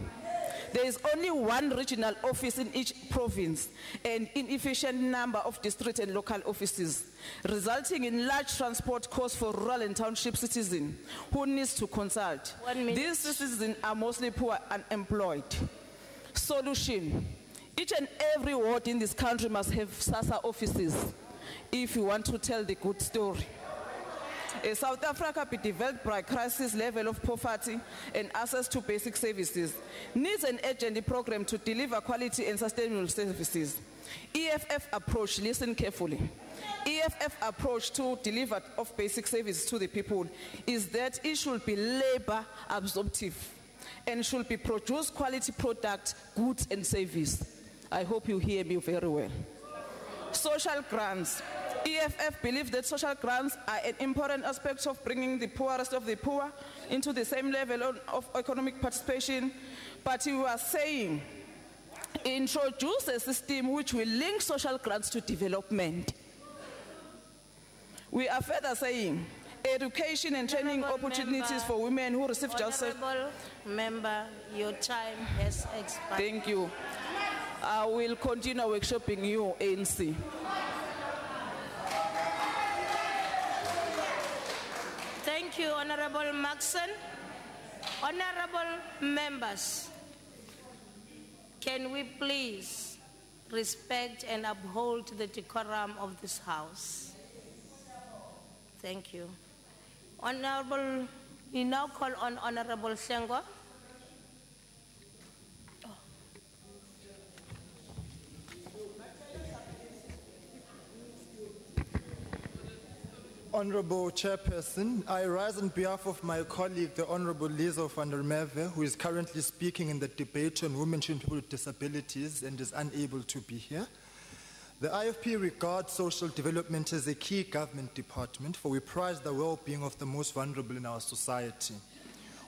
There is only 1 regional office in each province and inefficient number of district and local offices, resulting in large transport costs for rural and township citizens who need to consult. These citizens are mostly poor and unemployed. Solution: each and every ward in this country must have SASSA offices if you want to tell the good story. South Africa be developed by crisis level of poverty and access to basic services, needs an urgent program to deliver quality and sustainable services. EFF approach, listen carefully. EFF approach to deliver of basic services to the people is that it should be labor absorptive and should be produce quality product, goods and service. I hope you hear me very well. Social grants. EFF believes that social grants are an important aspect of bringing the poorest of the poor into the same level of economic participation, but we are saying introduce a system which will link social grants to development. We are further saying education and training opportunities for women who receive justice. Honorable member, your time has expired. Thank you. I will continue workshopping you, ANC. Thank you, Honorable Maxson. Honorable members, can we please respect and uphold the decorum of this House. Thank you. Honorable, we now call on Honorable Hlengo. Honorable Chairperson, I rise on behalf of my colleague, the Honorable Lizo van der Merwe, who is currently speaking in the debate on women and people with disabilities and is unable to be here. The IFP regards social development as a key government department, for we prize the well-being of the most vulnerable in our society.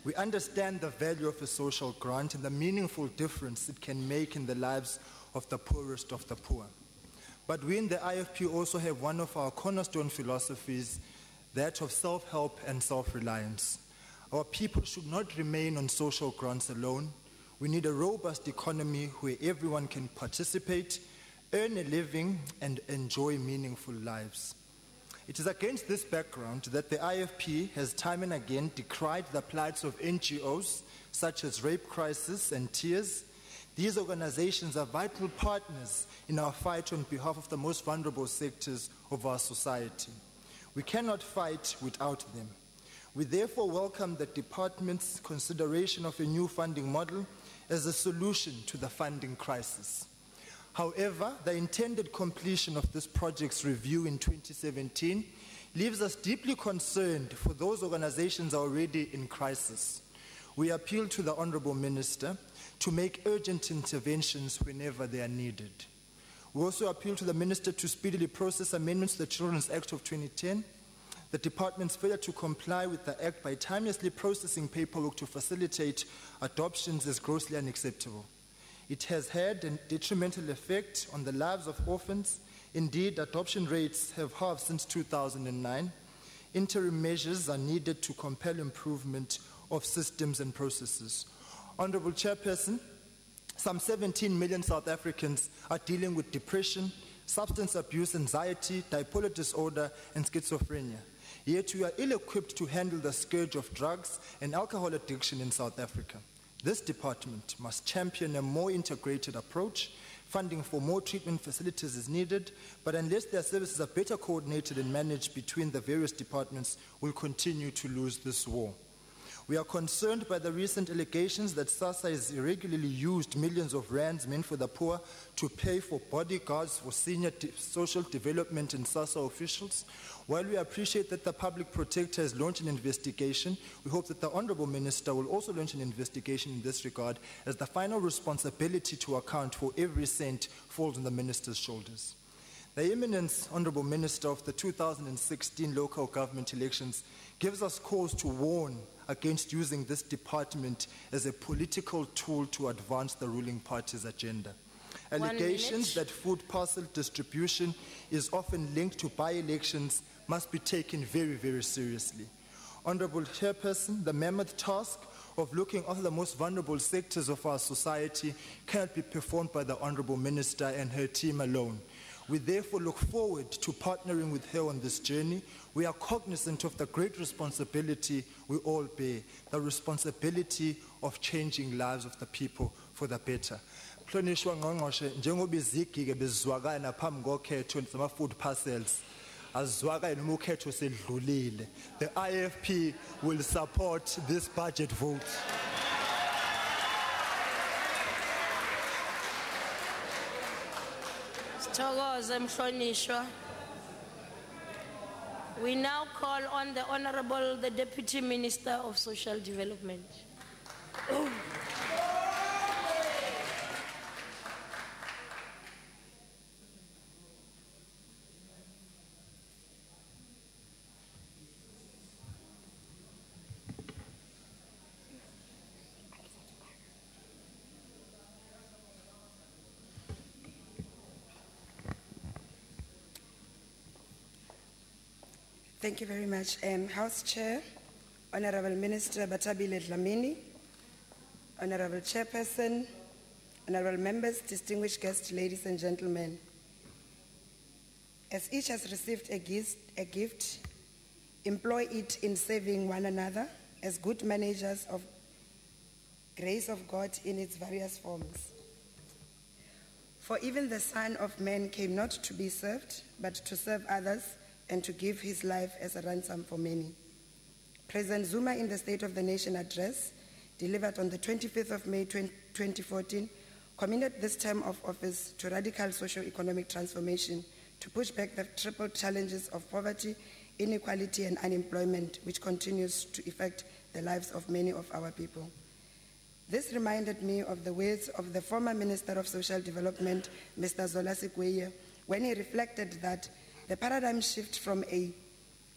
We understand the value of a social grant and the meaningful difference it can make in the lives of the poorest of the poor. But we in the IFP also have one of our cornerstone philosophies, that of self-help and self-reliance. Our people should not remain on social grants alone. We need a robust economy where everyone can participate, earn a living, and enjoy meaningful lives. It is against this background that the IFP has time and again decried the plights of NGOs such as Rape Crisis and Tears. These organizations are vital partners in our fight on behalf of the most vulnerable sectors of our society. We cannot fight without them. We therefore welcome the department's consideration of a new funding model as a solution to the funding crisis. However, the intended completion of this project's review in 2017 leaves us deeply concerned for those organizations already in crisis. We appeal to the Honorable Minister to make urgent interventions whenever they are needed. We also appeal to the Minister to speedily process amendments to the Children's Act of 2010. The Department's failure to comply with the Act by timelessly processing paperwork to facilitate adoptions is grossly unacceptable. It has had a detrimental effect on the lives of orphans. Indeed, adoption rates have halved since 2009. Interim measures are needed to compel improvement of systems and processes. Honorable Chairperson, some 17 million South Africans are dealing with depression, substance abuse, anxiety, bipolar disorder, and schizophrenia. Yet we are ill-equipped to handle the scourge of drugs and alcohol addiction in South Africa. This department must champion a more integrated approach. Funding for more treatment facilities is needed, but unless their services are better coordinated and managed between the various departments, we'll continue to lose this war. We are concerned by the recent allegations that SASSA has irregularly used millions of rands meant for the poor to pay for bodyguards for senior social development and SASSA officials. While we appreciate that the Public Protector has launched an investigation, we hope that the Honourable Minister will also launch an investigation in this regard, as the final responsibility to account for every cent falls on the Minister's shoulders. The imminent Honourable Minister of the 2016 local government elections gives us cause to warn against using this department as a political tool to advance the ruling party's agenda. Allegations that food parcel distribution is often linked to by-elections must be taken very, very seriously. Honourable Chairperson, the mammoth task of looking after the most vulnerable sectors of our society cannot be performed by the Honourable Minister and her team alone. We therefore look forward to partnering with her on this journey. We are cognizant of the great responsibility we all bear, the responsibility of changing lives of the people for the better. Mhlonishwa Ngqongqoshe, njengoba izigige bezizwakala naphambi kokhetho zama-food parcels, azizwakale noma ukhetho sedlulile. The IFP will support this budget vote. We now call on the Honorable, the Deputy Minister of Social Development. Thank you very much. House Chair, Honorable Minister Batabile Dlamini, Honorable Chairperson, Honorable Members, distinguished guests, ladies and gentlemen. As each has received a gift, employ it in serving one another as good managers of grace of God in its various forms. For even the Son of Man came not to be served, but to serve others and to give his life as a ransom for many. President Zuma, in the State of the Nation address, delivered on the 25th of May 2014, committed this term of office to radical socio-economic transformation to push back the triple challenges of poverty, inequality, and unemployment, which continues to affect the lives of many of our people. This reminded me of the words of the former Minister of Social Development, Mr. Zola Sikweye, when he reflected that the paradigm shift from a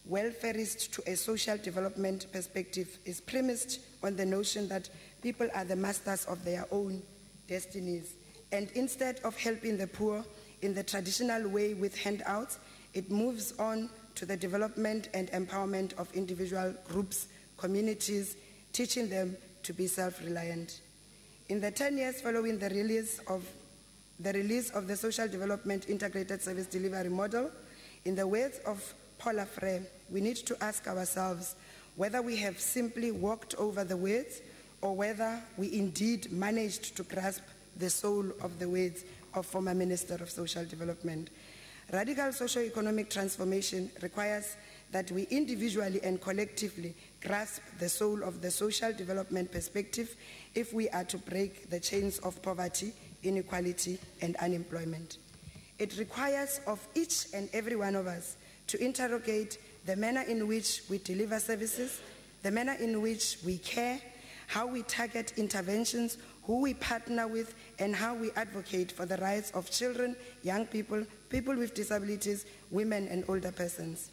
welfarist to a social development perspective is premised on the notion that people are the masters of their own destinies. And instead of helping the poor in the traditional way with handouts, it moves on to the development and empowerment of individual groups, communities, teaching them to be self-reliant. In the 10 years following the release of the Social Development Integrated Service Delivery Model, in the words of Paula Frey, we need to ask ourselves whether we have simply walked over the words or whether we indeed managed to grasp the soul of the words of former Minister of Social Development. Radical socio-economic transformation requires that we individually and collectively grasp the soul of the social development perspective if we are to break the chains of poverty, inequality, and unemployment. It requires of each and every one of us to interrogate the manner in which we deliver services, the manner in which we care, how we target interventions, who we partner with, and how we advocate for the rights of children, young people, people with disabilities, women, and older persons.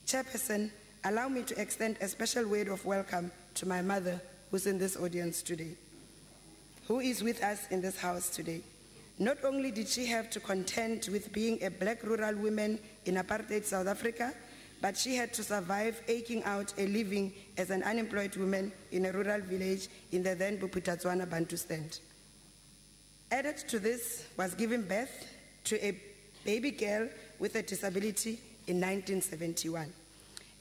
Chairperson, allow me to extend a special word of welcome to my mother, who's in this audience today, who is with us in this house today. Not only did she have to contend with being a black rural woman in apartheid South Africa, but she had to survive eking out a living as an unemployed woman in a rural village in the then Bophuthatswana Bantustan. Added to this was giving birth to a baby girl with a disability in 1971.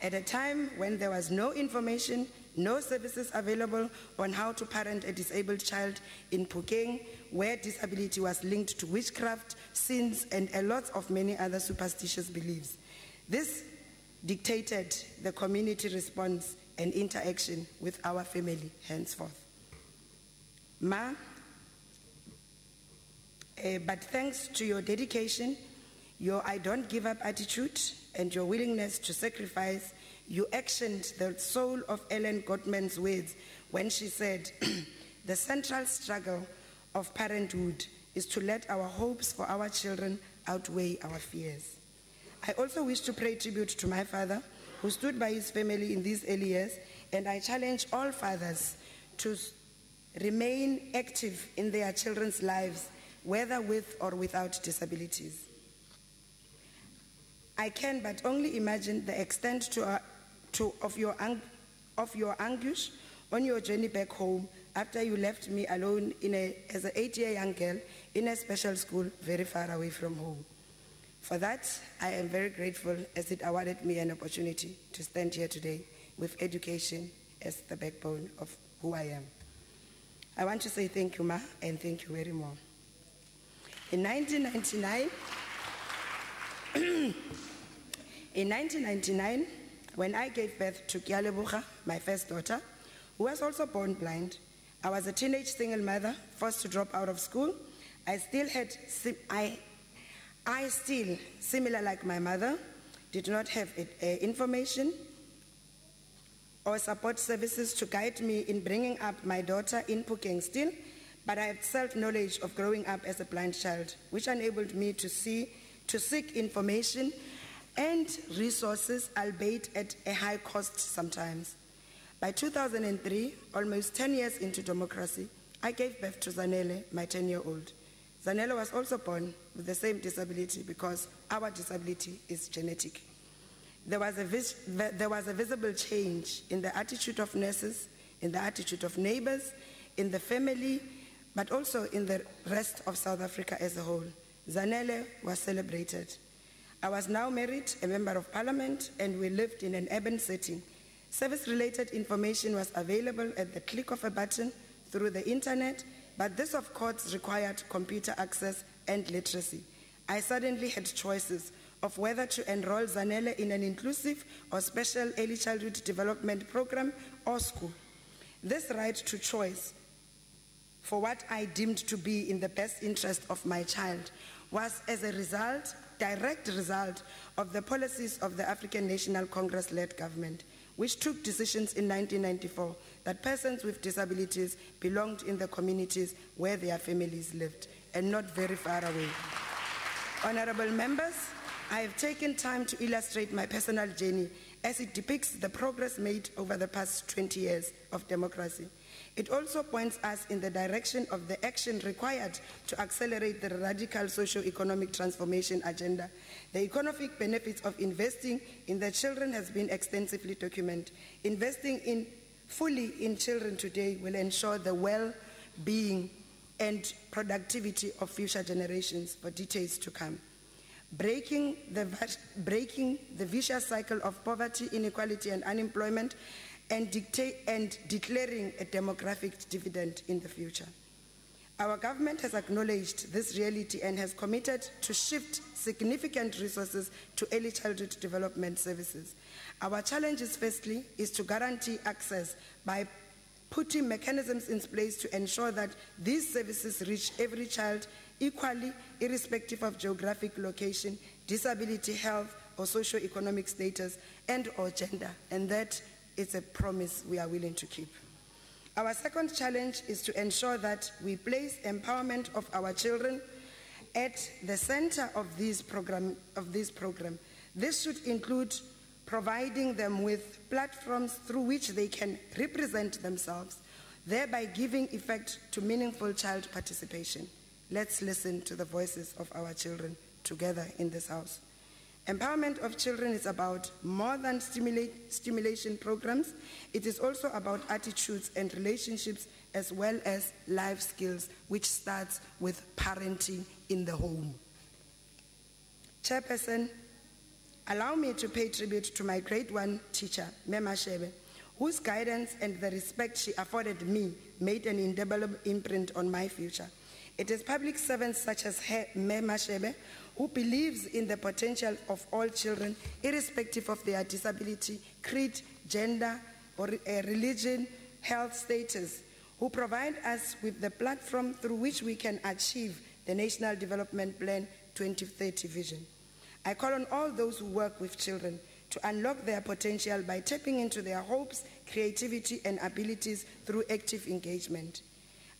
At a time when there was no information, no services available on how to parent a disabled child in Phokeng, where disability was linked to witchcraft, sins, and a lot of many other superstitious beliefs. This dictated the community response and interaction with our family henceforth. Ma, but thanks to your dedication, your I don't give up attitude, and your willingness to sacrifice, you actioned the soul of Ellen Gottman's words when she said, the central struggle of parenthood is to let our hopes for our children outweigh our fears. I also wish to pay tribute to my father, who stood by his family in these early years, and I challenge all fathers to remain active in their children's lives, whether with or without disabilities. I can but only imagine the extent of your anguish on your journey back home after you left me alone as an 8-year young girl in a special school very far away from home. For that, I am very grateful as it awarded me an opportunity to stand here today with education as the backbone of who I am. I want to say thank you, Ma, and thank you very much. In 1999, when I gave birth to Kialeboga, my first daughter, who was also born blind, I was a teenage single mother, forced to drop out of school. I still, similar like my mother, did not have information or support services to guide me in bringing up my daughter in Phokeng still, but I had self-knowledge of growing up as a blind child, which enabled me to seek information and resources, albeit at a high cost sometimes. By 2003, almost 10 years into democracy, I gave birth to Zanele, my 10-year-old. Zanele was also born with the same disability because our disability is genetic. There was a visible change in the attitude of nurses, in the attitude of neighbors, in the family, but also in the rest of South Africa as a whole. Zanele was celebrated. I was now married, a member of parliament, and we lived in an urban setting. Service-related information was available at the click of a button through the internet, but this of course required computer access and literacy. I suddenly had choices of whether to enroll Zanele in an inclusive or special early childhood development program or school. This right to choice for what I deemed to be in the best interest of my child was as a result, direct result of the policies of the African National Congress-led government, which took decisions in 1994 that persons with disabilities belonged in the communities where their families lived and not very far away. Honorable members, I have taken time to illustrate my personal journey as it depicts the progress made over the past 20 years of democracy. It also points us in the direction of the action required to accelerate the radical socio-economic transformation agenda. The economic benefits of investing in the children has been extensively documented. Investing fully in children today will ensure the well-being and productivity of future generations for decades to come. Breaking the vicious cycle of poverty, inequality, and unemployment, and declaring a demographic dividend in the future. Our government has acknowledged this reality and has committed to shift significant resources to early childhood development services. Our challenge firstly is to guarantee access by putting mechanisms in place to ensure that these services reach every child equally, irrespective of geographic location, disability, health, or socio-economic status, and/or gender, and that is a promise we are willing to keep. Our second challenge is to ensure that we place empowerment of our children at the center of this program. This should include providing them with platforms through which they can represent themselves, thereby giving effect to meaningful child participation. Let's listen to the voices of our children together in this house. Empowerment of children is about more than stimulation programs. It is also about attitudes and relationships as well as life skills, which starts with parenting in the home. Chairperson, allow me to pay tribute to my grade 1 teacher, Mema Shebe, whose guidance and the respect she afforded me made an indelible imprint on my future. It is public servants such as Mema Shebe who believes in the potential of all children, irrespective of their disability, creed, gender, or religion, health status, who provide us with the platform through which we can achieve the National Development Plan 2030 vision. I call on all those who work with children to unlock their potential by tapping into their hopes, creativity, and abilities through active engagement.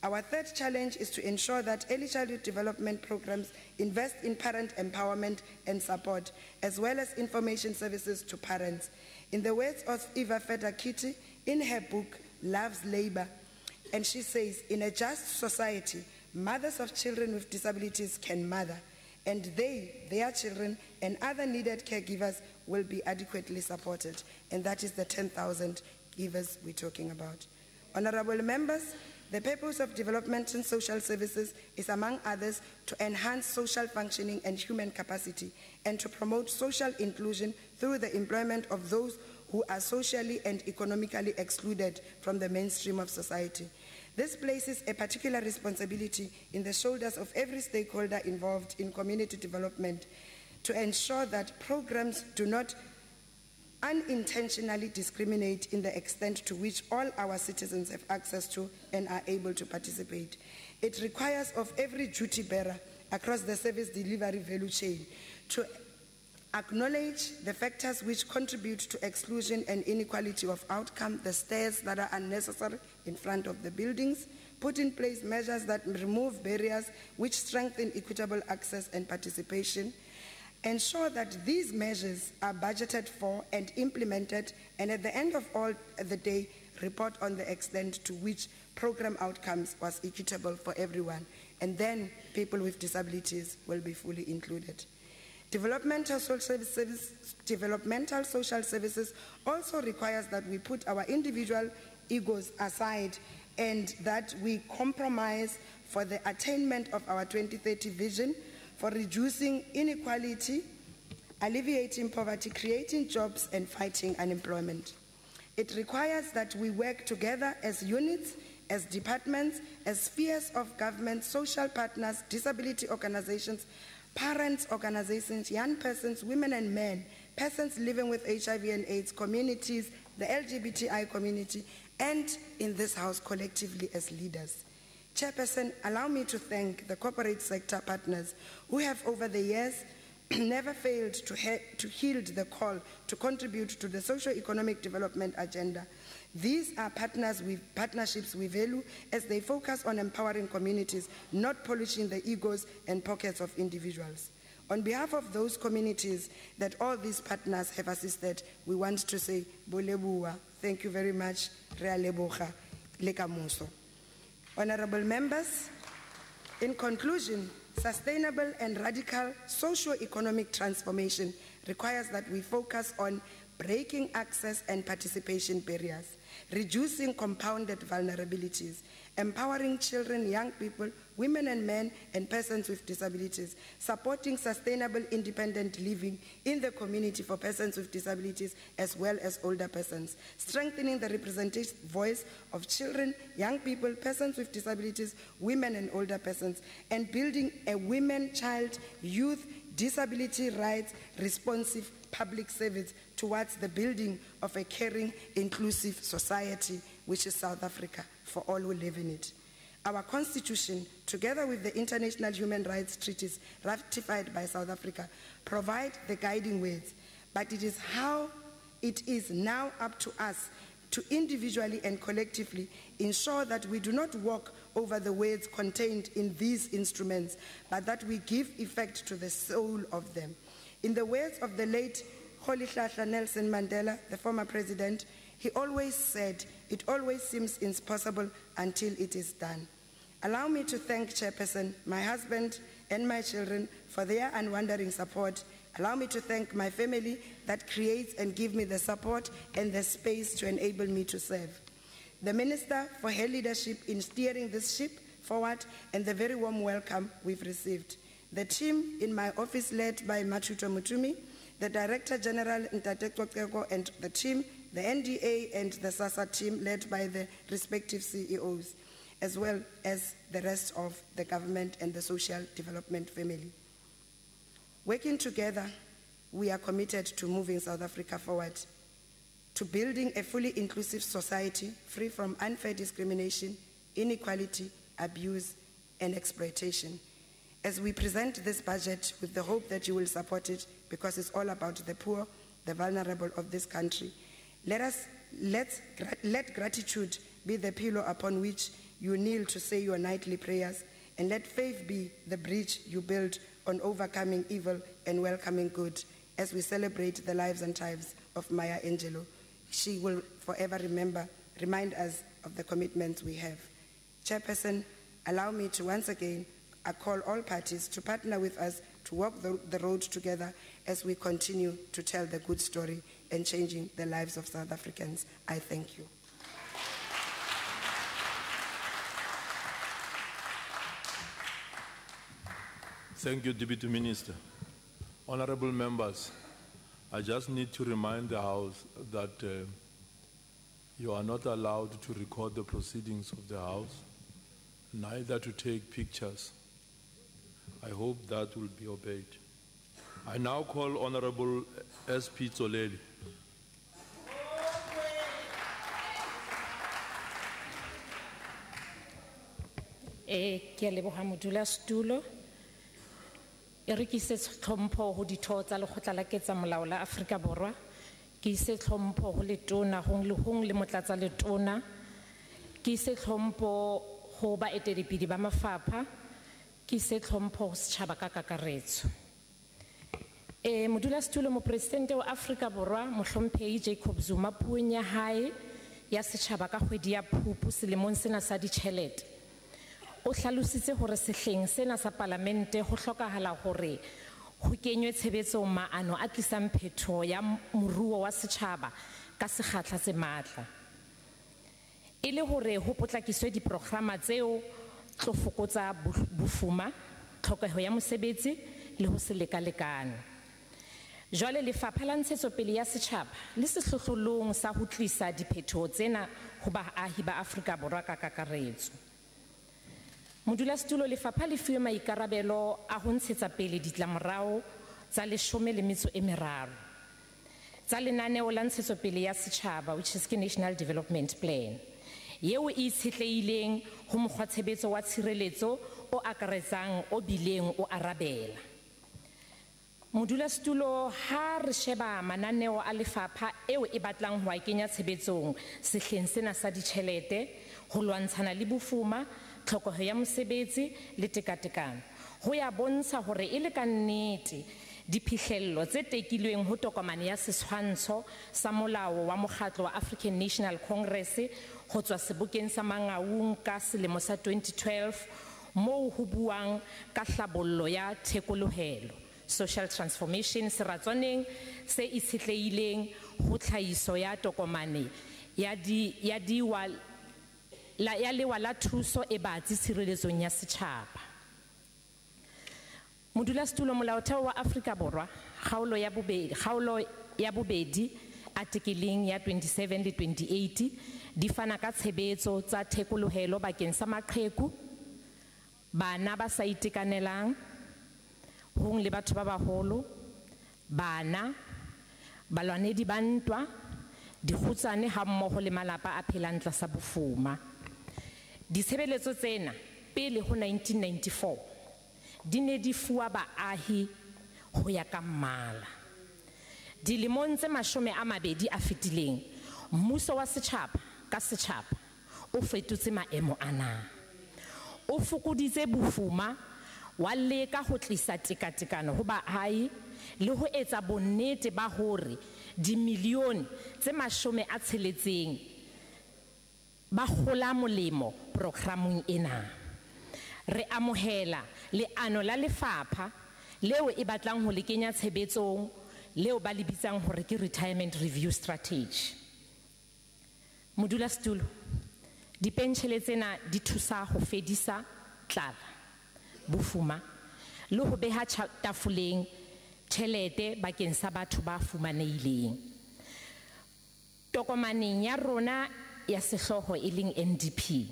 Our third challenge is to ensure that early childhood development programs invest in parent empowerment and support, as well as information services to parents. In the words of Eva Fedakiti in her book, Love's Labor, and she says, in a just society, mothers of children with disabilities can mother, and they, their children, and other needed caregivers will be adequately supported. And that is the 10,000 givers we're talking about. Honorable members, the purpose of development and social services is, among others, to enhance social functioning and human capacity, and to promote social inclusion through the employment of those who are socially and economically excluded from the mainstream of society. This places a particular responsibility in the shoulders of every stakeholder involved in community development to ensure that programs do not unintentionally discriminate in the extent to which all our citizens have access to and are able to participate. It requires of every duty bearer across the service delivery value chain to acknowledge the factors which contribute to exclusion and inequality of outcome, the stairs that are unnecessary in front of the buildings, put in place measures that remove barriers which strengthen equitable access and participation, ensure that these measures are budgeted for and implemented, and at the end of all the day, report on the extent to which program outcomes was equitable for everyone, and then people with disabilities will be fully included. Developmental social services also requires that we put our individual egos aside and that we compromise for the attainment of our 2030 vision, for reducing inequality, alleviating poverty, creating jobs, and fighting unemployment. It requires that we work together as units as departments, as spheres of government, social partners, disability organizations, parents organizations, young persons, women and men, persons living with HIV and AIDS, communities, the LGBTI community, and in this House collectively as leaders. Chairperson, allow me to thank the corporate sector partners who have over the years never failed to heed the call to contribute to the socio-economic development agenda. These are partnerships we value as they focus on empowering communities, not polishing the egos and pockets of individuals. On behalf of those communities that all these partners have assisted, we want to say, Bolebua, thank you very much, Rea leboga, le kamoso. Honorable members, in conclusion, sustainable and radical socio-economic transformation requires that we focus on breaking access and participation barriers, reducing compounded vulnerabilities, empowering children, young people, women and men, and persons with disabilities, supporting sustainable independent living in the community for persons with disabilities as well as older persons, strengthening the representative voice of children, young people, persons with disabilities, women and older persons, and building a women, child, youth, disability rights responsive public service towards the building of a caring, inclusive society, which is South Africa, for all who live in it. Our Constitution, together with the international human rights treaties ratified by South Africa, provide the guiding words, but it is now up to us to individually and collectively ensure that we do not walk over the words contained in these instruments, but that we give effect to the soul of them. In the words of the late Rolihlahla Nelson Mandela, the former president, he always said, "It always seems impossible until it is done." Allow me to thank Chairperson, my husband, and my children for their unwavering support. Allow me to thank my family that creates and gives me the support and the space to enable me to serve. The Minister for her leadership in steering this ship forward and the very warm welcome we've received. The team in my office led by Machuto Mutumi, the Director General Ntate Qoqeko and the team, the NDA and the SASA team led by the respective CEOs, as well as the rest of the government and the social development family. Working together, we are committed to moving South Africa forward, to building a fully inclusive society free from unfair discrimination, inequality, abuse, and exploitation. As we present this budget with the hope that you will support it, because it's all about the poor, the vulnerable of this country, let gratitude be the pillow upon which you kneel to say your nightly prayers, and let faith be the bridge you build on overcoming evil and welcoming good, as we celebrate the lives and times of Maya Angelou. She will forever remind us of the commitments we have. Chairperson, allow me to once again call all parties to partner with us to walk the road together as we continue to tell the good story and changing the lives of South Africans. I thank you. Thank you, Deputy Minister. Honorable members, I just need to remind the House that you are not allowed to record the proceedings of the House, neither to take pictures. I hope that will be obeyed. I now call Honorable S.P. Tsoleli. Ke a leboga modulasetulo. E re ke ise tlhompho go ditho tsa lekgotla la ketsamolao la Afrika Borwa, ke ise tlhompho go letona gong le motlatsa letona, ke ise tlhompho go baeteledipele ba mafapha, ke ise tlhompho go setšhaba ka kakaretso. Modulasetulo moporesidente wa Afrika Borwa mohlomphegi Jacob Zuma puong ya hae ya setšhaba ka kgwedi ya Phupu selemong sena sa ditšhelete o hlalositse hore sehleng sena sa parlamente ho hlokahala hore ho kenywe tshebetsong maano a tlisang phetho ya moruo wa setjhaba ka sekgahla se matla e le hore ho potlakiswe diprograma tseo tlo fokotsa bofuma tlhokeho ya mosebetsi le ho se lekalekana. Jwale lefapha la ntshetsopele ya setjhaba le sehlohlolong sa ho tlisa diphetho tsena ho baahi ba Afrika Borwa ka kakaretso. Modulasetulo lefapha le fuwe maikarabelo a ho ntshetsa pele ditlamorao tsa 13 tsa lenaneo la ntshetsopele ya setjhaba, which is National Development Plan, yeo e itshetlehileng ho mokgwatshebetso wa tshireletso o akaretsang o bileng o arabela. Modulasetulo, ha re sheba mananeo a lefapha eo e batlang ho a kenya tshebetsong sehleng sena sa ditjhelete ho lwantshana le bofuma, tlhokeho ya mosebetsi le tekatekano, ho ya bontsha hore e le ka nnete diphihlello tse tekilweng ho tokomane ya seswantsho sa molao wa mokgatlo wa African National Congress ho tswa sebokeng sa Mangaung ka selemo sa 2012 moo ho buang ka hlabollo ya thekolohelo, social transformation, seratswaneng se itshetlehileng ho tlhahiso ya tokomane ya lewa la thuso e batsi tshireletsong ya setjhaba. Modulasetulo, molaotheo wa Afrika Borwa kgaolo ya bobedi artikeleng ya 27 le 28 di fana ka tshebetso tsa thekolohelo bakeng sa maqheku, bana ba sa itekanelang, hong le batho ba baholo, bana, balwanedi ba ntwa, dikgutsane hammoho le malapa a phelang tlasa bofuma. Ditshebeletso tsena pele ho 1994 di ne di fuwa baahi ho ya ka mmala. Dilemong tse 20 a fetileng, mmuso wa setjhaba ka setjhaba o fetotse maemo ana. O fokoditse bofuma, wa leka ho tlisa tekatekano ho baahi le ho etsa bonnete ba hore dimilione tse 60 ba kgola molemo programong ena. Re amohela leano la lefapha leo e batlang ho le kenya tshebetsong, leo ba le bitsang hore ke retirement review strategy. Modulasetulo, dipentjhele tsena di thusa ho fedisa tlala, bofuma le ho beha tafoleng tjhelete bakeng sa batho ba fumanehileng. Tokomaneng ya rona ya sehloho e leng NDP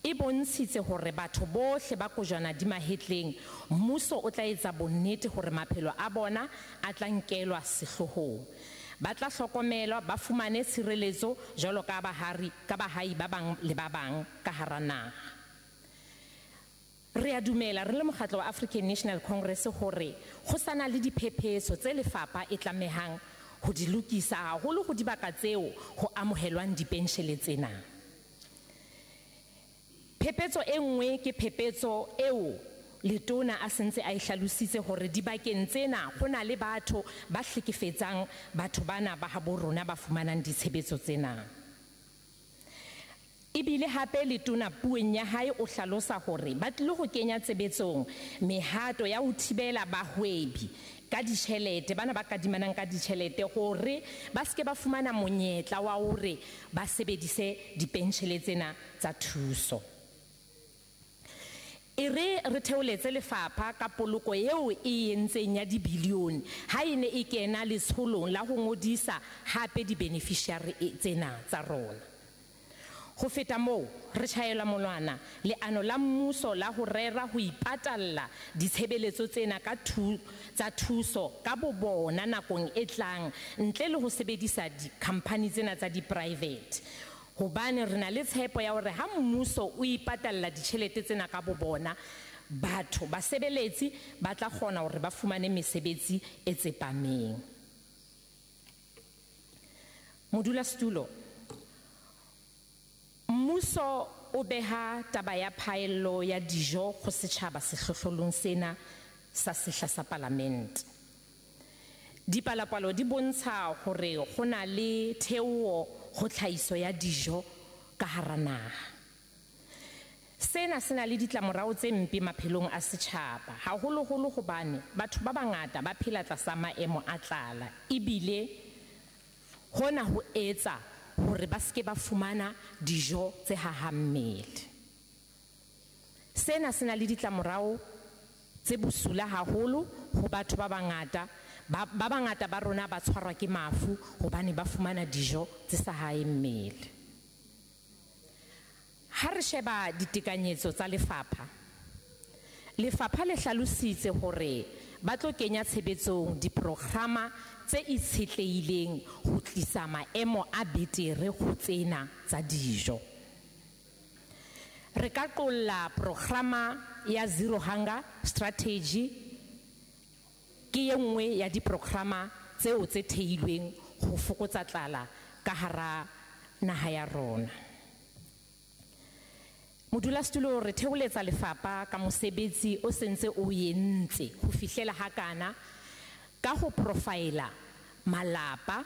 e bontshitse hore batho bohle ba kojwana di mahetleng, mmuso o tla etsa bonnete hore maphelo a bona a tla nkelwa sehlohong. Ba tla hlokomelwa, ba fumane tshireletso jwalo ka bahai ba bang le ba bang ka hara naha. Re a dumela re le mokgatlo wa African National Congress hore ho sana le diphephetso tse lefapha e tlamehang ho di lokisa haholo ho dibaka tseo ho amohelwang dipentjhele tsena. Phephetso e nngwe ke phephetso eo letona a sentse a ihlalositse hore dibakeng tsena ho na le batho ba hlekefetsang batho bana ba habo rona ba fumanang ditshebetso tsena. Ebile hape letona puong ya hae o hlalosa hore ba tlile ho kenya tshebetsong mehato ya ho thibela bahwebi ka ditjhelete, bana ba kadimanang ka ditjhelete hore ba seke ba fumana monyetla wa hore ba sebedise dipentjhele tsena tsa thuso. Re theoletse lefapha ka poloko eo e entseng ya dibilione ha ene e kena letsholong la ho ngodisa hape di-beneficiary tsena tsa rona. Ho feta moo, re tjhaela molwana leano la mmuso la ho rera ho ipatalla ditshebeletso tsena tsa thuso ka bobona nakong e tlang ntle le ho sebedisa di-company tsena tsa di-private. Hobane re na le tshepo ya hore ha mmuso o ipatalla ditjhelete tsena ka bobona, batho basebeletsi ba tla kgona hore ba fumane mesebetsi e tsepameng. Modulasetulo, mmuso o beha taba ya phaello ya dijo go setjhaba sehlohlolong sena sa sehla sa palamente. Dipalopalo di bontsha hore go na le theoho ho tlhahiso ya dijo ka hara naha. Sena se na le ditlamorao tse mpe maphelong a setjhaba, haholoholo hobane batho ba bangata ba phela tlasa maemo a tlala, ebile hona ho etsa hore ba seke ba fumana dijo tse hahammele. Sena se na le ditlamorao tse bosula haholo ho batho ba bangata. Ba bangata ba rona ba tshwarwa ke mafu hobane ba fumana dijo tse sa hae mmele. Ha re sheba ditekanyetso tsa lefapha le hlalositse hore ba tlo kenya tshebetsong diprograma tse itshetleileng ho tlisa maemo a betere ho tsena tsa dijo. Re ka qolla programa ya Zero Hunger Strategy ke ye nngwe ya diprograma tseo tse theilweng ho fokotsa tlala ka hara naha ya rona. Modulasetulo re theoletsa lefapha ka mosebetsi o sentse o entse ho fihlela hakana ka ho profiler malapa,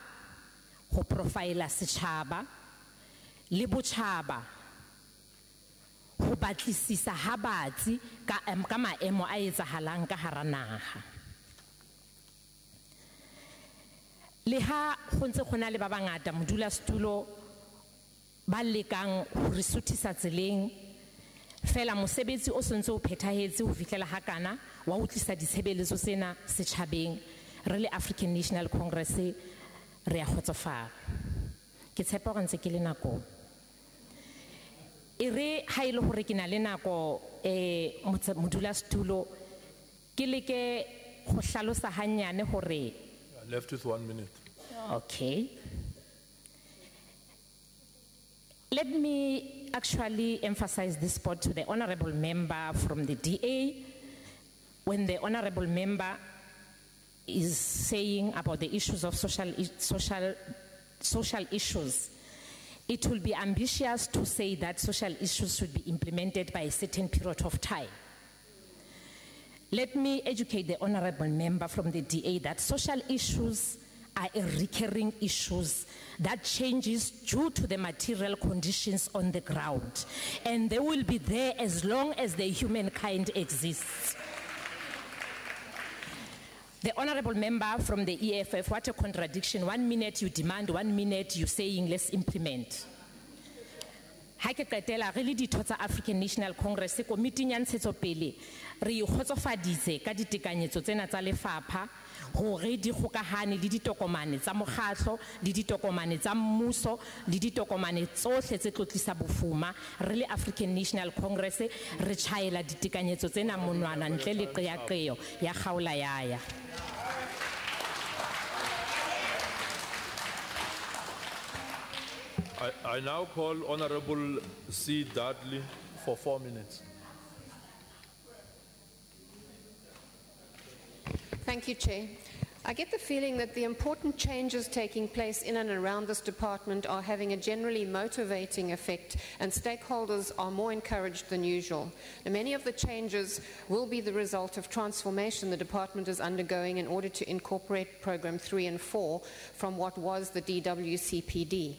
ho profiler setjhaba le botjhaba, ho batlisisa ha batsi ka maemo a etsahalang ka hara naha. Le ha ho ntse go na le ba bangata modulasetulo ba lekang ho re suthisa tseleng, fela mosebetsi o sentse o phethahetse ho fihlela hakana wa ho tlisa ditshebeletso tsena setjhabeng, re le African National Congress re a kgotsofala. Ke tshepa hore ntse ke le nako e re ha ile hore ke na le nako modulasetulo ke leke go hlalosa hanyane hore left with 1 minute. Okay. Let me actually emphasize this point to the honorable member from the DA. When the honorable member is saying about the issues of social issues, it will be ambitious to say that social issues should be implemented by a certain period of time. Let me educate the honorable member from the DA that social issues are a recurring issues that changes due to the material conditions on the ground. And they will be there as long as the humankind exists. The honorable member from the EFF, what a contradiction. 1 minute you demand, 1 minute you're saying let's implement. Ha ke qetela re le ditho tsa African National Congress committee ya ntshetsopele re ikgotsofaditse ka ditekanyetso tsena tsa lefapha hore di khokahane le ditokomane tsa mokgatlo le ditokomane tsa mmuso le ditokomane tsohle tse tlotlisa bofuma re le African National Congress re tshwaela ditekanyetso tsena monwana ntle le qeaqeo ya kgaola yaya. I now call Honorable C. Dudley for 4 minutes. Thank you, Chair. I get the feeling that the important changes taking place in and around this department are having a generally motivating effect, and stakeholders are more encouraged than usual. Now, many of the changes will be the result of transformation the department is undergoing in order to incorporate Program 3 and 4 from what was the DWCPD.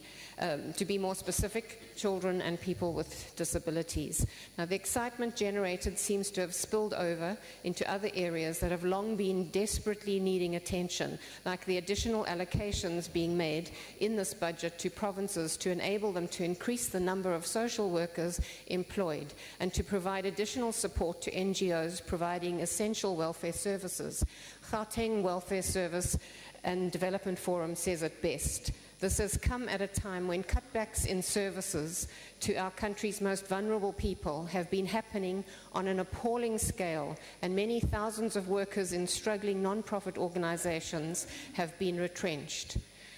To be more specific, children and people with disabilities. Now, the excitement generated seems to have spilled over into other areas that have long been desperately needing attention, like the additional allocations being made in this budget to provinces to enable them to increase the number of social workers employed and to provide additional support to NGOs providing essential welfare services. Gauteng Welfare Service and Development Forum says it best. This has come at a time when cutbacks in services to our country's most vulnerable people have been happening on an appalling scale, and many thousands of workers in struggling non-profit organizations have been retrenched.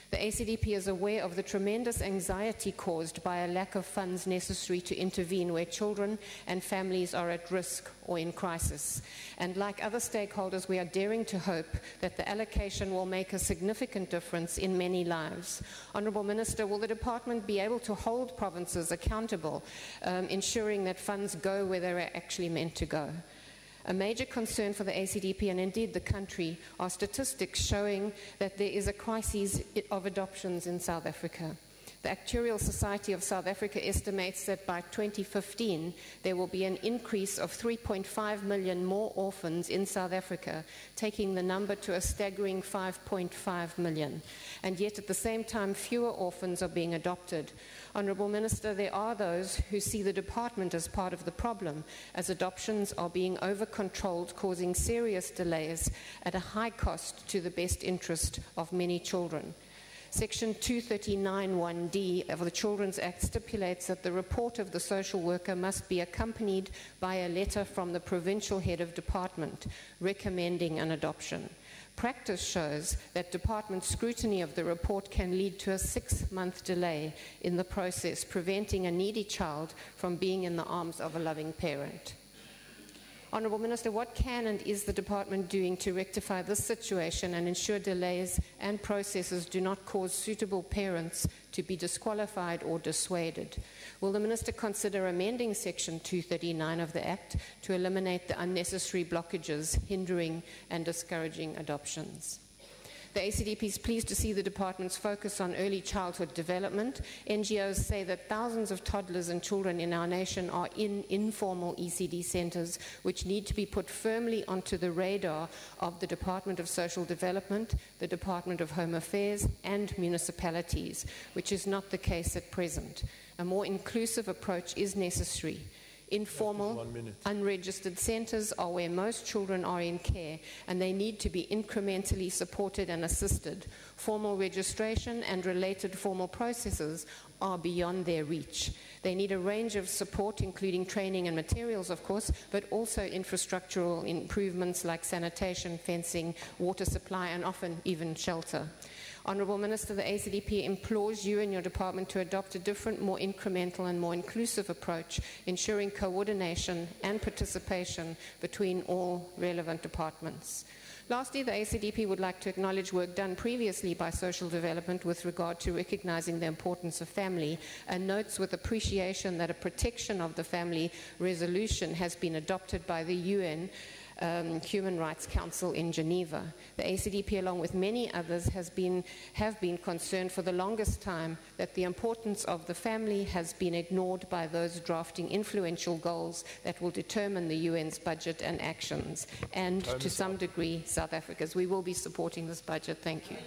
The ACDP is aware of the tremendous anxiety caused by a lack of funds necessary to intervene where children and families are at risk or in crisis. And like other stakeholders, we are daring to hope that the allocation will make a significant difference in many lives. Honourable Minister, will the department be able to hold provinces accountable, ensuring that funds go where they're actually meant to go? A major concern for the ACDP and indeed the country are statistics showing that there is a crisis of adoptions in South Africa. The Actuarial Society of South Africa estimates that by 2015 there will be an increase of 3.5 million more orphans in South Africa, taking the number to a staggering 5.5 million. And yet at the same time fewer orphans are being adopted. Honourable Minister, there are those who see the department as part of the problem, as adoptions are being over-controlled, causing serious delays at a high cost to the best interest of many children. Section 239(1)(d) of the Children's Act stipulates that the report of the social worker must be accompanied by a letter from the provincial head of department recommending an adoption. Practice shows that department scrutiny of the report can lead to a 6-month delay in the process, preventing a needy child from being in the arms of a loving parent. Honourable Minister, what can and is the department doing to rectify this situation and ensure delays and processes do not cause suitable parents to be disqualified or dissuaded? Will the Minister consider amending Section 239 of the Act to eliminate the unnecessary blockages hindering and discouraging adoptions? The ACDP is pleased to see the department's focus on early childhood development. NGOs say that thousands of toddlers and children in our nation are in informal ECD centres, which need to be put firmly onto the radar of the Department of Social Development, the Department of Home Affairs and municipalities, which is not the case at present. A more inclusive approach is necessary. Informal, unregistered centres are where most children are in care, and they need to be incrementally supported and assisted. Formal registration and related formal processes are beyond their reach. They need a range of support, including training and materials, of course, but also infrastructural improvements like sanitation, fencing, water supply, and often even shelter. Honourable Minister, the ACDP implores you and your department to adopt a different, more incremental and more inclusive approach, ensuring coordination and participation between all relevant departments. Lastly, the ACDP would like to acknowledge work done previously by social development with regard to recognising the importance of family, and notes with appreciation that a protection of the family resolution has been adopted by the UN Human Rights Council in Geneva. The ACDP, along with many others, have been concerned for the longest time that the importance of the family has been ignored by those drafting influential goals that will determine the UN's budget and actions, and to some degree South Africa's. We will be supporting this budget. Thank you.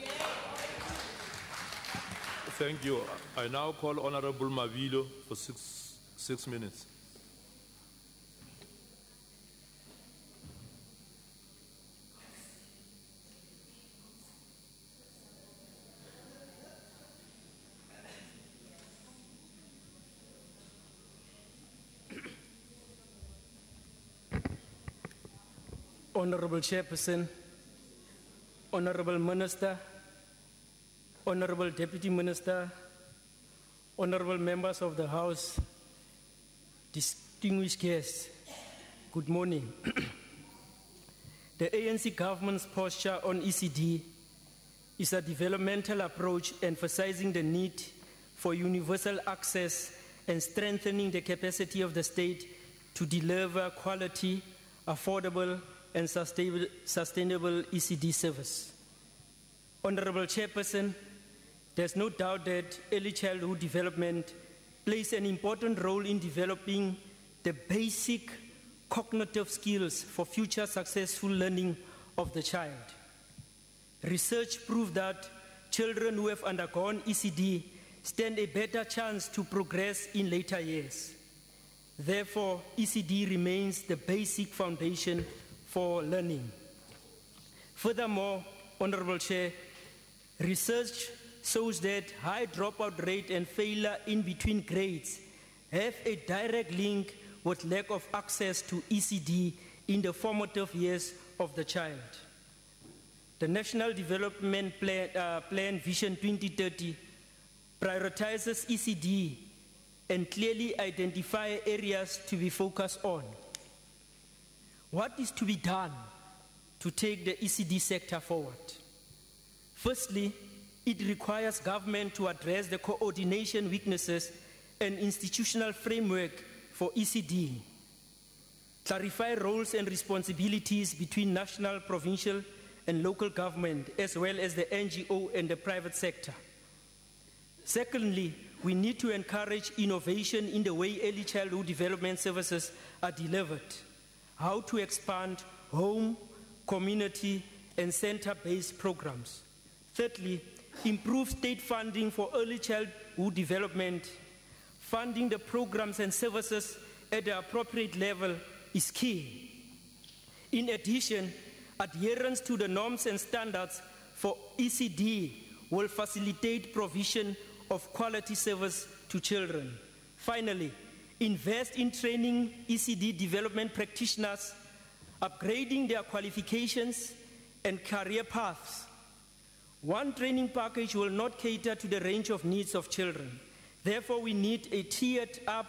Thank you. I now call Honorable Mavilo for six minutes. Honorable Chairperson, Honorable Minister, Honorable Deputy Minister, Honorable Members of the House, distinguished guests, good morning. The ANC government's posture on ECD is a developmental approach emphasizing the need for universal access and strengthening the capacity of the state to deliver quality, affordable, and sustainable ECD service. Honorable Chairperson, there's no doubt that early childhood development plays an important role in developing the basic cognitive skills for future successful learning of the child. Research proved that children who have undergone ECD stand a better chance to progress in later years. Therefore, ECD remains the basic foundation for learning. Furthermore, Honorable Chair, research shows that high dropout rate and failure in between grades have a direct link with lack of access to ECD in the formative years of the child. The National Development Plan Vision 2030 prioritizes ECD and clearly identify areas to be focused on. What is to be done to take the ECD sector forward? Firstly, it requires government to address the coordination weaknesses and institutional framework for ECD, clarify roles and responsibilities between national, provincial, and local government, as well as the NGO and the private sector. Secondly, we need to encourage innovation in the way early childhood development services are delivered, how to expand home, community, and center-based programs. Thirdly, improve state funding for early childhood development. Funding the programs and services at the appropriate level is key. In addition, adherence to the norms and standards for ECD will facilitate provision of quality service to children. Finally, invest in training ECD development practitioners, upgrading their qualifications and career paths. One training package will not cater to the range of needs of children. Therefore, we need a tiered up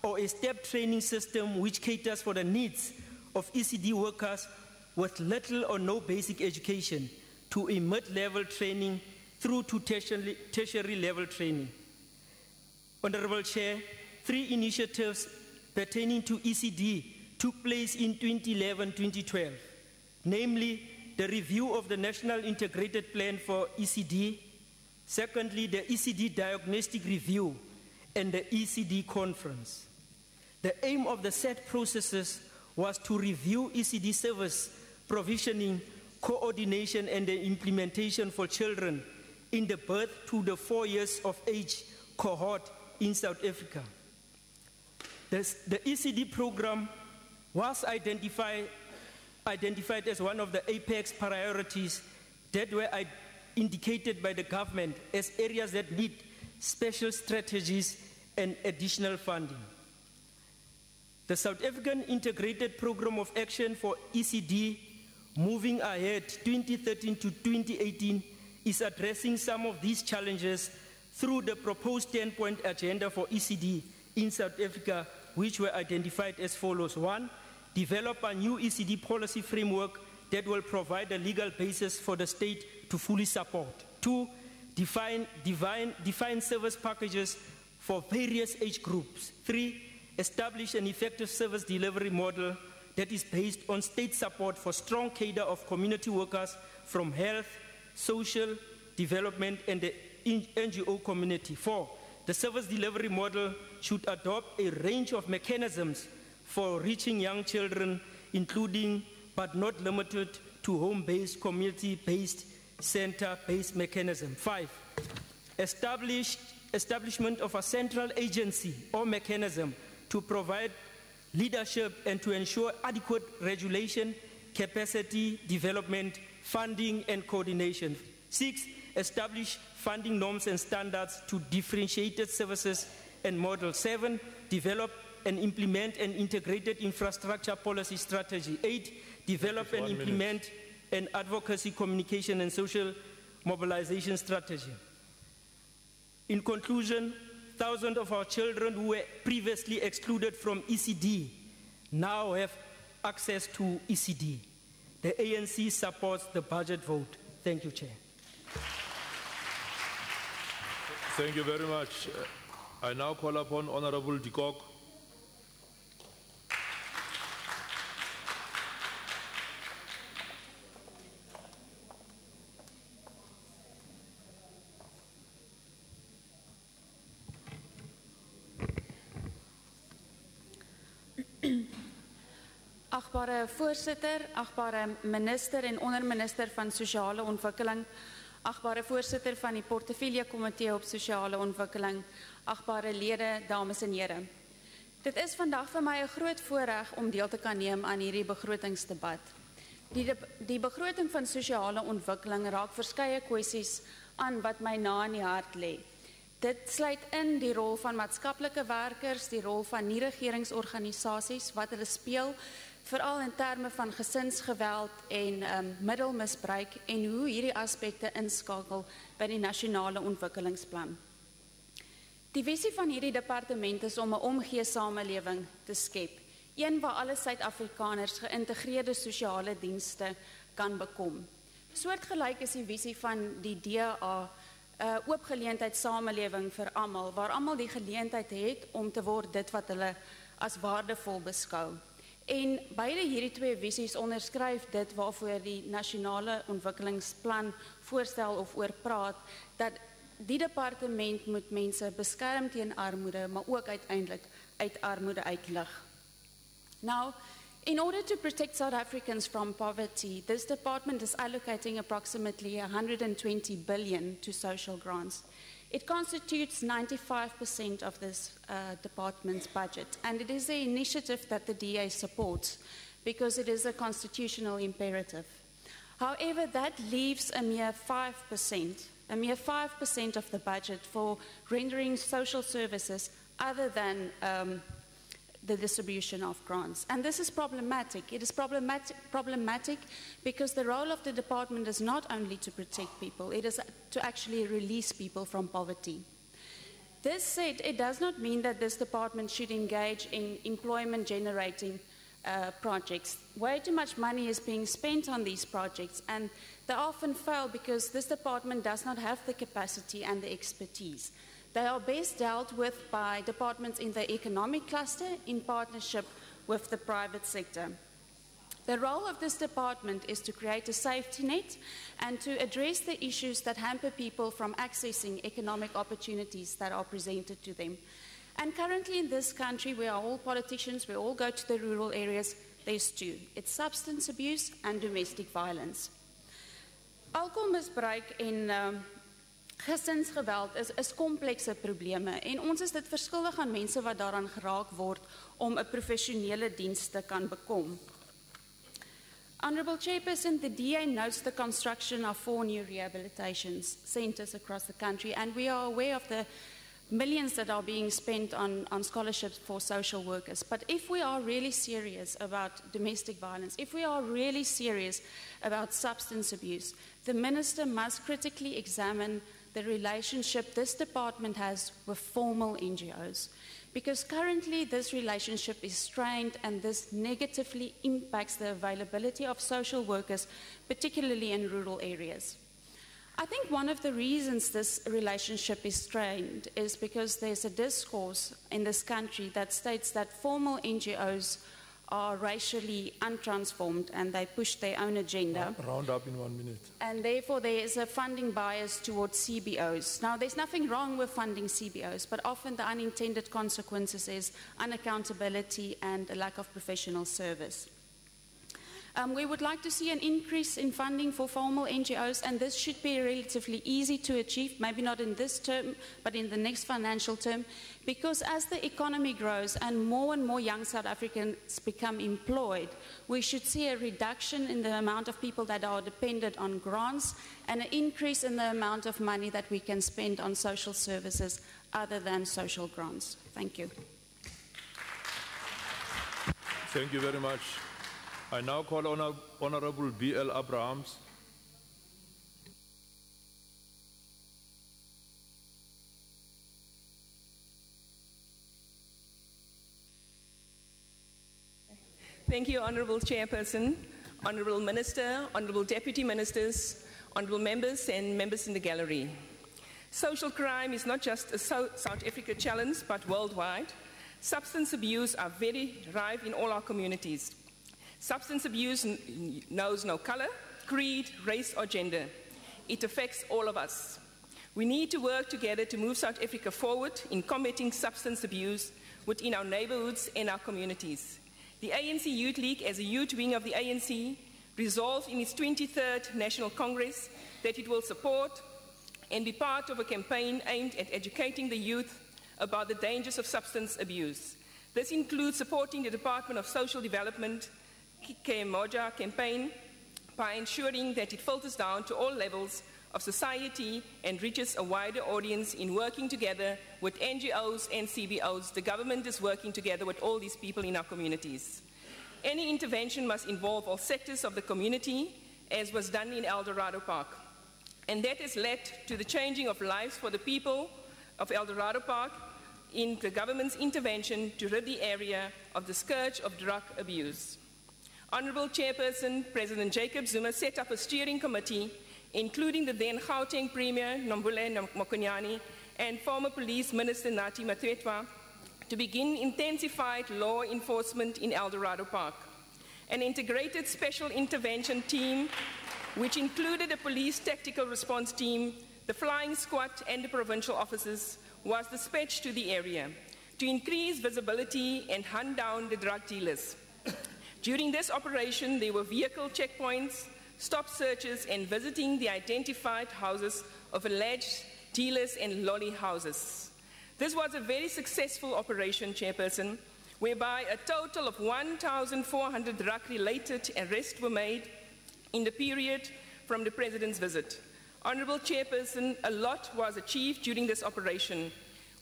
or a step training system which caters for the needs of ECD workers with little or no basic education to a mid-level training through to tertiary level training. Honorable Chair, 3 initiatives pertaining to ECD took place in 2011-2012, namely the review of the National Integrated Plan for ECD, secondly, the ECD Diagnostic Review, and the ECD Conference. The aim of the set processes was to review ECD service provisioning, coordination, and the implementation for children in the birth to the 4 years of age cohort in South Africa. The ECD program was identified as one of the apex priorities that were indicated by the government as areas that need special strategies and additional funding. The South African Integrated Program of Action for ECD, moving ahead 2013 to 2018, is addressing some of these challenges through the proposed 10-point agenda for ECD in South Africa, which were identified as follows. 1, develop a new ECD policy framework that will provide a legal basis for the state to fully support. 2, define service packages for various age groups. 3, establish an effective service delivery model that is based on state support for strong cadre of community workers from health, social development, and the NGO community. 4, the service delivery model should adopt a range of mechanisms for reaching young children, including but not limited to home-based, community-based, center-based mechanism. 5, establishment of a central agency or mechanism to provide leadership and to ensure adequate regulation, capacity development, funding, and coordination. 6, establish funding norms and standards to differentiated services and models. 7, develop and implement an integrated infrastructure policy strategy. 8, develop and implement an advocacy, communication, and social mobilization strategy. In conclusion, thousands of our children who were previously excluded from ECD now have access to ECD. The ANC supports the budget vote. Thank you, Chair. Thank you very much. I now call upon Honorable de Kock. Agbare voorsitter, agbare minister en onderminister van sosiale ontwikkeling, agbare voorsitter van die portefeulje komitee op sosiale ontwikkeling, agbare lede, dames en here. Dit is vandag vir my 'n groot voorreg om deel te kan neem aan hierdie begrotingsdebat. Die begroting van sosiale ontwikkeling raak verskeie kwessies aan wat my na in die hart lê. Dit sluit in die rol van maatskaplike werkers, die rol van nie-regeringsorganisasies wat hulle speel, veral in terme van gesinsgeweld en middelmisbruik en hoe hierdie aspekte inskakel by die nasionale ontwikkelingsplan. Die visie van hierdie departement is om 'n omgee samelewing te skep, een waar alle Suid-Afrikaners geïntegreerde sosiale dienste kan bekom. Soortgelyk is die visie van die DA, oopgeleentheid samelewing vir almal, waar almal die geleentheid het om te word dit wat hulle as waardevol beskou. En beide hierdie twee visies onderskryf dit waarvoor die nasionale ontwikkelingsplan voorstel of oor praat, dat die departement moet mense beskerm teen armoede, maar ook uiteindelik uit armoede uitlig. Now, in order to protect South Africans from poverty, this department is allocating approximately 120 billion to social grants. It constitutes 95% of this department's budget, and it is an initiative that the DA supports because it is a constitutional imperative. However, that leaves a mere 5% a mere 5% of the budget for rendering social services other than the distribution of grants. And this is problematic. It is problematic because the role of the department is not only to protect people, it is to actually release people from poverty. This said, it does not mean that this department should engage in employment-generating projects. Way too much money is being spent on these projects, and they often fail because this department does not have the capacity and the expertise. They are best dealt with by departments in the economic cluster in partnership with the private sector. The role of this department is to create a safety net and to address the issues that hamper people from accessing economic opportunities that are presented to them. And currently in this country, we are all politicians, we all go to the rural areas, there's two. It's substance abuse and domestic violence. Alkoholmisbruik en gesinsgeweld is komplekse probleme en ons is dit verskillig aan mense wat daaraan geraak word om 'n professionele diens te kan bekom. Honourable Chairperson, the DA notes the construction of 4 new rehabilitation centres across the country, and we are aware of the millions that are being spent on scholarships for social workers. But if we are really serious about domestic violence, if we are really serious about substance abuse, the Minister must critically examine the relationship this department has with formal NGOs. Because currently this relationship is strained and this negatively impacts the availability of social workers, particularly in rural areas. I think one of the reasons this relationship is strained is because there's a discourse in this country that states that formal NGOs are racially untransformed and they push their own agenda. Round up in 1 minute. And therefore there is a funding bias towards CBOs. Now there's nothing wrong with funding CBOs, but often the unintended consequences is unaccountability and a lack of professional service. We would like to see an increase in funding for formal NGOs, and this should be relatively easy to achieve, maybe not in this term, but in the next financial term, because as the economy grows and more young South Africans become employed, we should see a reduction in the amount of people that are dependent on grants and an increase in the amount of money that we can spend on social services other than social grants. Thank you. Thank you very much. I now call on Honourable B.L. Abrahams. Thank you, Honourable Chairperson, Honourable Minister, Honourable Deputy Ministers, Honourable Members and members in the gallery. Social crime is not just a South Africa challenge, but worldwide. Substance abuse are very rife in all our communities. Substance abuse knows no color, creed, race or gender. It affects all of us. We need to work together to move South Africa forward in combating substance abuse within our neighborhoods and our communities. The ANC Youth League, as a youth wing of the ANC, resolved in its 23rd National Congress that it will support and be part of a campaign aimed at educating the youth about the dangers of substance abuse. This includes supporting the Department of Social Development Moja campaign by ensuring that it filters down to all levels of society and reaches a wider audience in working together with NGOs and CBOs. The government is working together with all these people in our communities. Any intervention must involve all sectors of the community, as was done in Eldorado Park. And that has led to the changing of lives for the people of Eldorado Park in the government's intervention to rid the area of the scourge of drug abuse. Honourable Chairperson, President Jacob Zuma set up a steering committee, including the then Gauteng Premier, Nombule Mokonyane, and former Police Minister Nathi Mathetwa, to begin intensified law enforcement in Eldorado Park. An integrated special intervention team, which included a police tactical response team, the flying squad, and the provincial officers, was dispatched to the area to increase visibility and hunt down the drug dealers. During this operation, there were vehicle checkpoints, stop searches, and visiting the identified houses of alleged dealers and lolly houses. This was a very successful operation, Chairperson, whereby a total of 1,400 drug-related arrests were made in the period from the President's visit. Honourable Chairperson, a lot was achieved during this operation.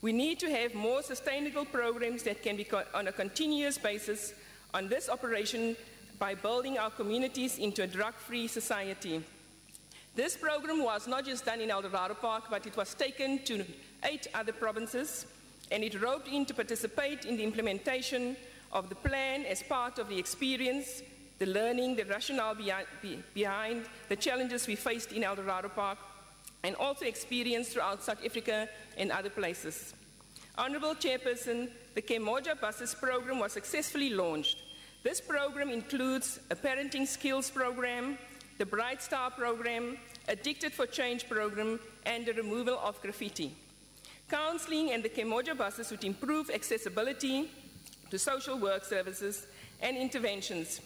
We need to have more sustainable programs that can be on a continuous basis on this operation by building our communities into a drug-free society. This program was not just done in Eldorado Park, but it was taken to 8 other provinces, and it roped in to participate in the implementation of the plan as part of the experience, the learning, the rationale behind the challenges we faced in Eldorado Park, and also experience throughout South Africa and other places. Honourable Chairperson, the Kemoja Buses program was successfully launched. This program includes a parenting skills program, the Bright Star program, Addicted for Change program, and the removal of graffiti. Counselling and the Kemoja Buses would improve accessibility to social work services and interventions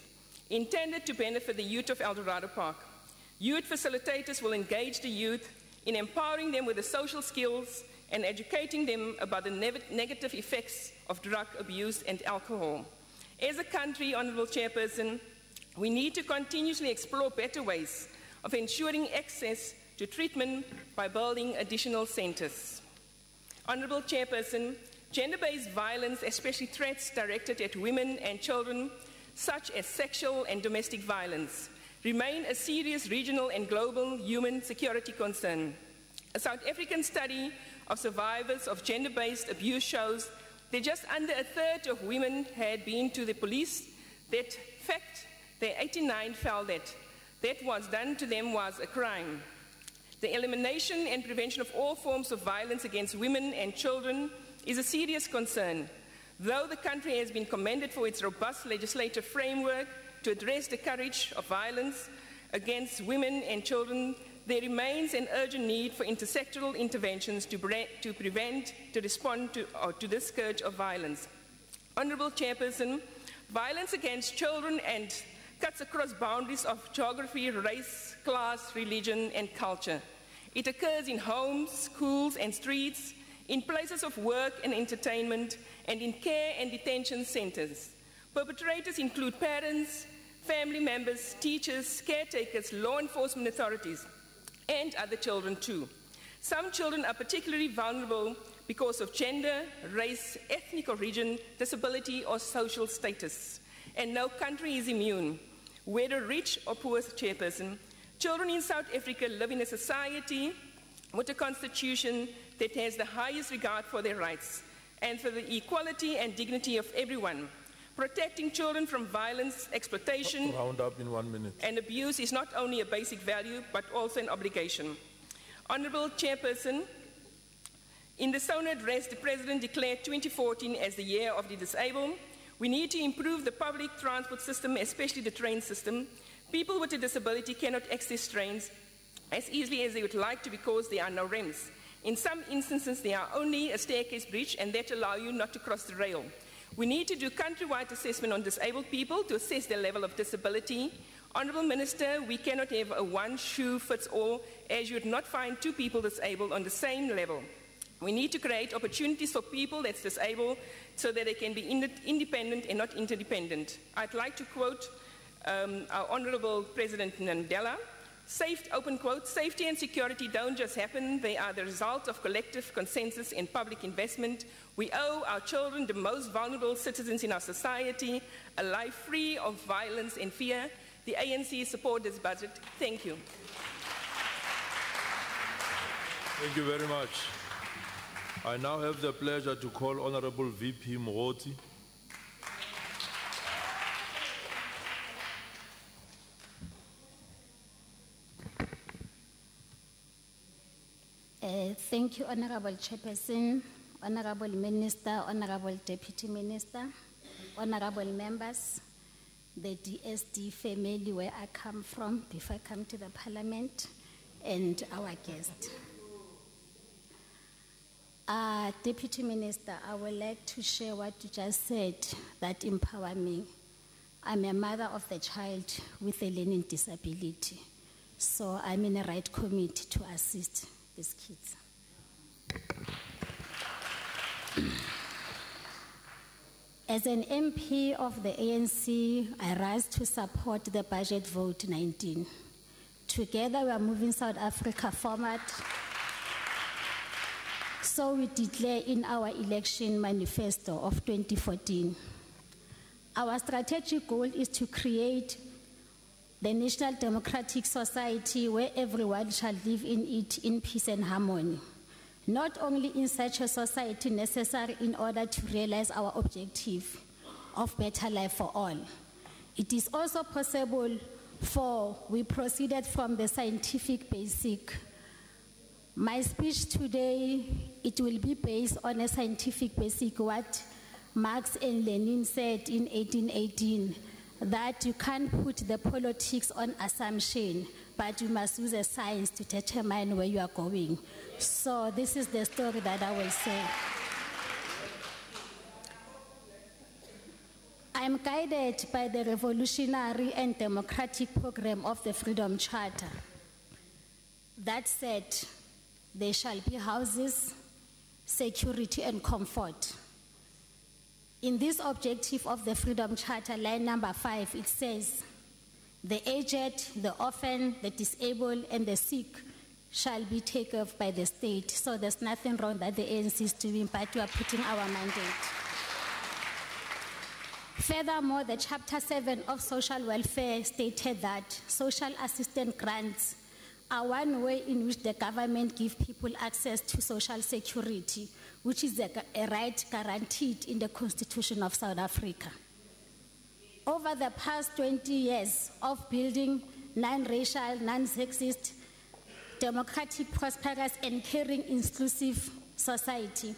intended to benefit the youth of Eldorado Park. Youth facilitators will engage the youth in empowering them with the social skills and educating them about the negative effects of drug abuse and alcohol. As a country, Honourable Chairperson, we need to continuously explore better ways of ensuring access to treatment by building additional centres. Honourable Chairperson, gender-based violence, especially threats directed at women and children, such as sexual and domestic violence, remain a serious regional and global human security concern. A South African study of survivors of gender-based abuse shows that just under a third of women had been to the police. That fact, they 89 felt that was done to them was a crime. The elimination and prevention of all forms of violence against women and children is a serious concern. Though the country has been commended for its robust legislative framework to address the scourge of violence against women and children, there remains an urgent need for intersectoral interventions to respond to this scourge of violence. Honourable Chairperson, violence against children cuts across boundaries of geography, race, class, religion, and culture. It occurs in homes, schools, and streets, in places of work and entertainment, and in care and detention centres. Perpetrators include parents, family members, teachers, caretakers, law enforcement authorities, and other children too. Some children are particularly vulnerable because of gender, race, ethnic origin, disability, or social status. And no country is immune. Whether rich or poor, Chairperson, children in South Africa live in a society with a constitution that has the highest regard for their rights and for the equality and dignity of everyone. Protecting children from violence, exploitation, round up in 1 minute, and abuse is not only a basic value, but also an obligation. Honourable Chairperson, in the SONA address, the President declared 2014 as the year of the disabled. We need to improve the public transport system, especially the train system. People with a disability cannot access trains as easily as they would like to because there are no ramps. In some instances, there are only a staircase bridge, and that allows you not to cross the rail. We need to do countrywide assessment on disabled people to assess their level of disability. Honourable Minister, we cannot have a one-shoe-fits-all, as you would not find 2 people disabled on the same level. We need to create opportunities for people that's disabled so that they can be independent and not interdependent. I'd like to quote our Honourable President Mandela. Open quote, safety and security don't just happen, they are the result of collective consensus and public investment. We owe our children, the most vulnerable citizens in our society, a life free of violence and fear. The ANC supports this budget. Thank you. Thank you very much. I now have the pleasure to call Honourable VP Mogoti. Thank you, Honourable Chairperson, Honourable Minister, Honourable Deputy Minister, Honourable members, the DSD family where I come from before I come to the Parliament, and our guest. Deputy Minister, I would like to share what you just said that empower me. I'm a mother of the child with a learning disability, so I'm in the right committee to assist these kids. As an MP of the ANC, I rise to support the budget vote 19 Together we are moving South Africa forward. So we declare in our election manifesto of 2014. Our strategic goal is to create the National Democratic Society where everyone shall live in it in peace and harmony. Not only in such a society necessary in order to realize our objective of better life for all. It is also possible for we proceeded from the scientific basic. My speech today, it will be based on a scientific basic, what Marx and Lenin said in 1818, that you can't put the politics on assumption, but you must use a science to determine where you are going. So this is the story that I will say. I'm guided by the revolutionary and democratic program of the Freedom Charter. That said, there shall be houses, security, and comfort. In this objective of the Freedom Charter, line number 5, it says, the aged, the orphan, the disabled, and the sick shall be taken off by the state. So there's nothing wrong that the ANC is doing, but we are putting our mandate. Furthermore, the Chapter 7 of Social Welfare stated that social assistance grants are one way in which the government gives people access to social security, which is a right guaranteed in the Constitution of South Africa. Over the past 20 years of building non-racial, non-sexist, democratic, prosperous, and caring, inclusive society,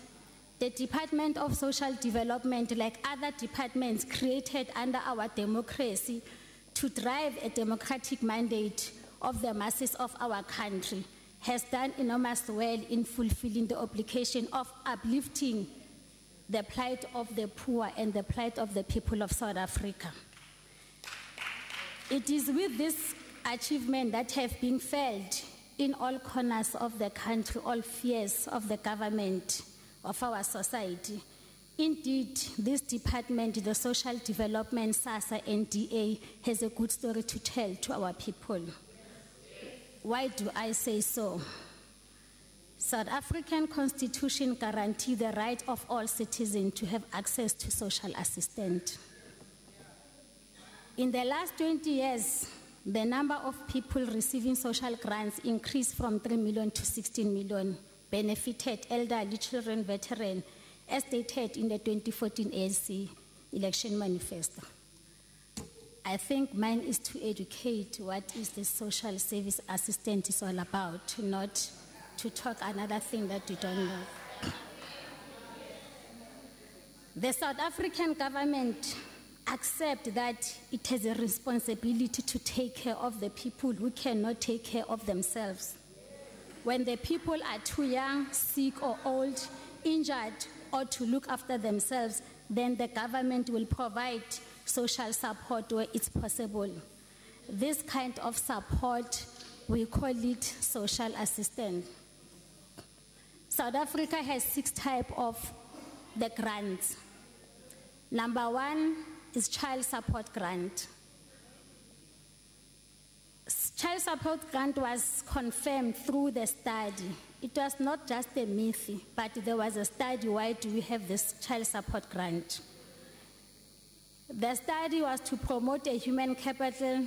the Department of Social Development, like other departments created under our democracy to drive a democratic mandate of the masses of our country, has done enormous well in fulfilling the obligation of uplifting the plight of the poor and the plight of the people of South Africa. It is with this achievement that have been felt in all corners of the country, all spheres of the government, of our society. Indeed, this department, the Social Development, SASSA, NDA, has a good story to tell to our people. Why do I say so? South African Constitution guarantees the right of all citizens to have access to social assistance. In the last 20 years, the number of people receiving social grants increased from 3 million to 16 million, benefited elderly, children, veterans, as stated in the 2014 ANC election manifesto. I think mine is to educate what is the social service assistant is all about, not to talk another thing that you don't know. The South African government accepts that it has a responsibility to take care of the people who cannot take care of themselves. When the people are too young, sick or old, injured, or to look after themselves, then the government will provide social support where it's possible. This kind of support, we call it social assistance. South Africa has 6 types of the grants. Number 1 is child support grant. Child support grant was confirmed through the study. It was not just a myth, but there was a study, why do we have this child support grant? The study was to promote a human capital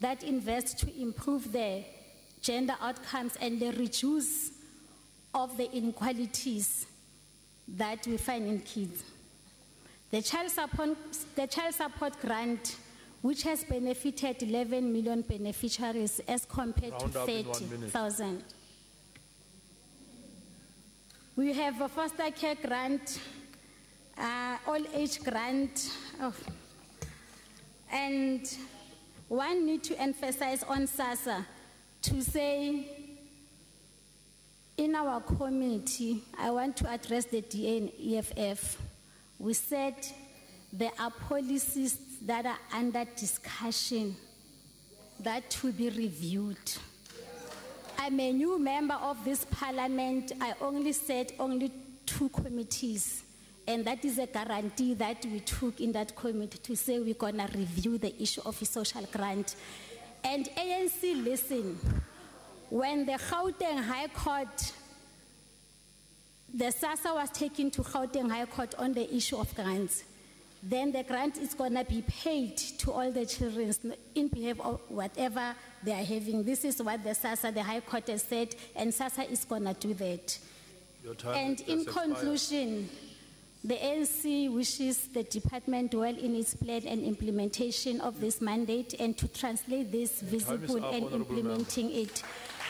that invests to improve the gender outcomes and the reduce of the inequalities that we find in kids. The child support grant, which has benefited 11 million beneficiaries as compared to 30,000. We have a foster care grant, old age grant, and one need to emphasize on SASSA to say, in our community, I want to address the DA and EFF. We said there are policies that are under discussion that to be reviewed. I'm a new member of this parliament. I only said only 2 committees, and that is a guarantee that we took in that committee to say we're gonna review the issue of a social grant. And ANC listen. When the Gauteng High Court, the SASSA was taken to Gauteng High Court on the issue of grants, then the grant is going to be paid to all the children in behalf of whatever they are having. This is what the SASSA, the High Court has said, and SASSA is going to do that. And in conclusion, the ANC wishes the department well in its plan and implementation of this mandate and to translate this visible and implementing it.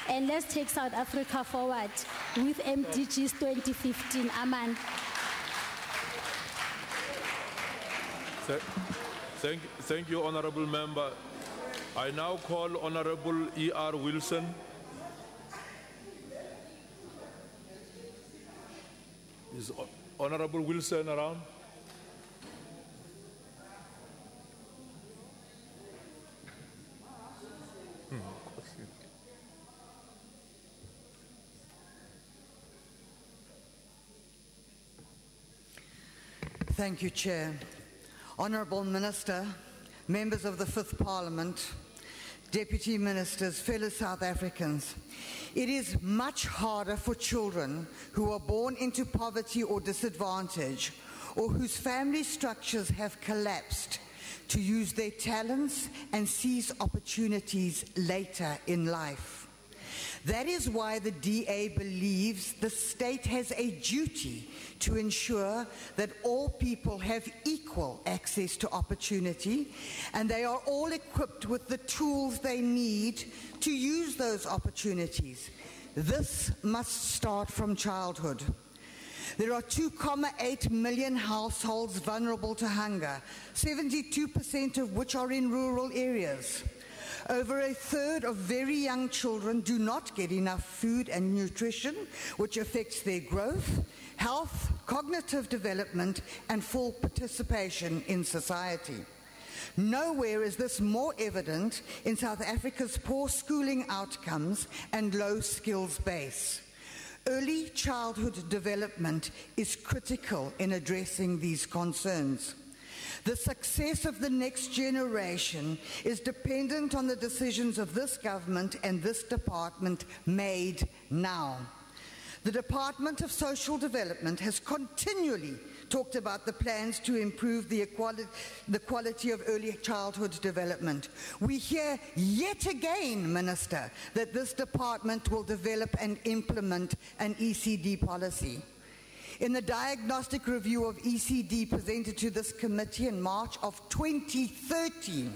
And let's take South Africa forward with MDGs 2015. Amen. Thank you, Honorable Member. I now call Honorable E.R. Wilson. Is Honorable Wilson around? Thank you, Chair. Honourable Minister, members of the Fifth Parliament, Deputy Ministers, fellow South Africans, it is much harder for children who are born into poverty or disadvantage or whose family structures have collapsed to use their talents and seize opportunities later in life. That is why the DA believes the state has a duty to ensure that all people have equal access to opportunity and they are all equipped with the tools they need to use those opportunities. This must start from childhood. There are 2.8 million households vulnerable to hunger, 72% of which are in rural areas. Over a third of very young children do not get enough food and nutrition, which affects their growth, health, cognitive development, and full participation in society. Nowhere is this more evident in South Africa's poor schooling outcomes and low skills base. Early childhood development is critical in addressing these concerns. The success of the next generation is dependent on the decisions of this government and this department made now. The Department of Social Development has continually talked about the plans to improve the quality of early childhood development. We hear yet again, Minister, that this department will develop and implement an ECD policy. In the diagnostic review of ECD presented to this committee in March of 2013,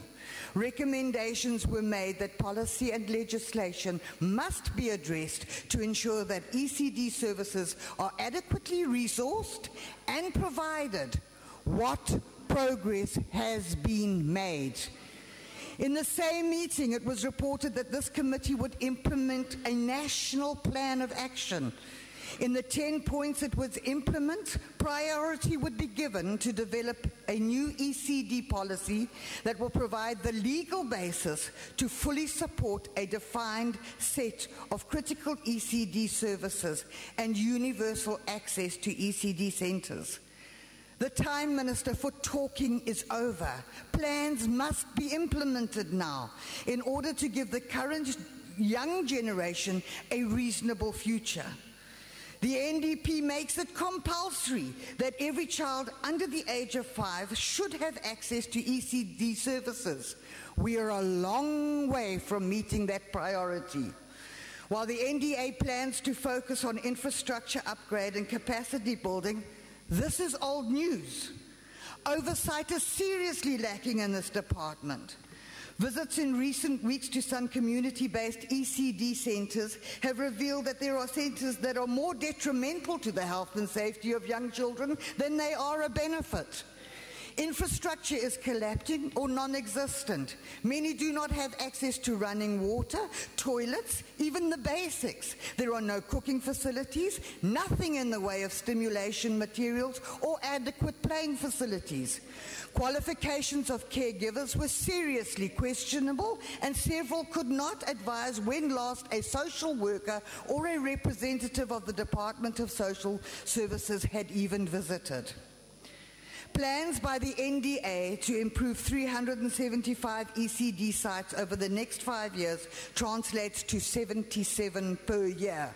recommendations were made that policy and legislation must be addressed to ensure that ECD services are adequately resourced and provided. What progress has been made? In the same meeting, it was reported that this committee would implement a national plan of action. In the 10 points it would implement, priority would be given to develop a new ECD policy that will provide the legal basis to fully support a defined set of critical ECD services and universal access to ECD centres. The time, Minister, for talking is over. Plans must be implemented now in order to give the current young generation a reasonable future. The NDP makes it compulsory that every child under the age of 5 should have access to ECD services. We are a long way from meeting that priority. While the NDA plans to focus on infrastructure upgrade and capacity building, this is old news. Oversight is seriously lacking in this department. Visits in recent weeks to some community-based ECD centres have revealed that there are centres that are more detrimental to the health and safety of young children than they are a benefit. Infrastructure is collapsing or non-existent. Many do not have access to running water, toilets, even the basics. There are no cooking facilities, nothing in the way of stimulation materials or adequate playing facilities. Qualifications of caregivers were seriously questionable, and several could not advise when last a social worker or a representative of the Department of Social Services had even visited. Plans by the NDA to improve 375 ECD sites over the next 5 years translates to 77 per year.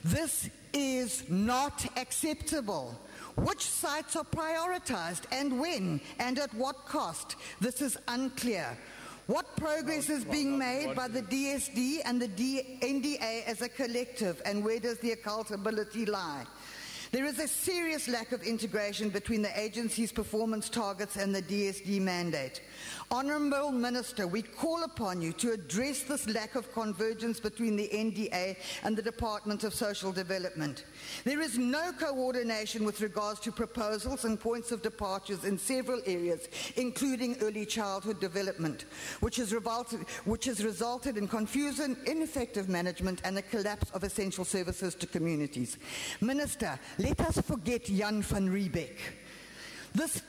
This is not acceptable. Which sites are prioritized and when and at what cost? This is unclear. What progress is being made by the DSD and the NDA as a collective, and where does the accountability lie? There is a serious lack of integration between the agency's performance targets and the DSD mandate. Honourable Minister, we call upon you to address this lack of convergence between the NDA and the Department of Social Development. There is no coordination with regards to proposals and points of departures in several areas, including early childhood development, which has resulted in confusion, ineffective management and the collapse of essential services to communities. Minister, let us forget Jan van Riebeck. This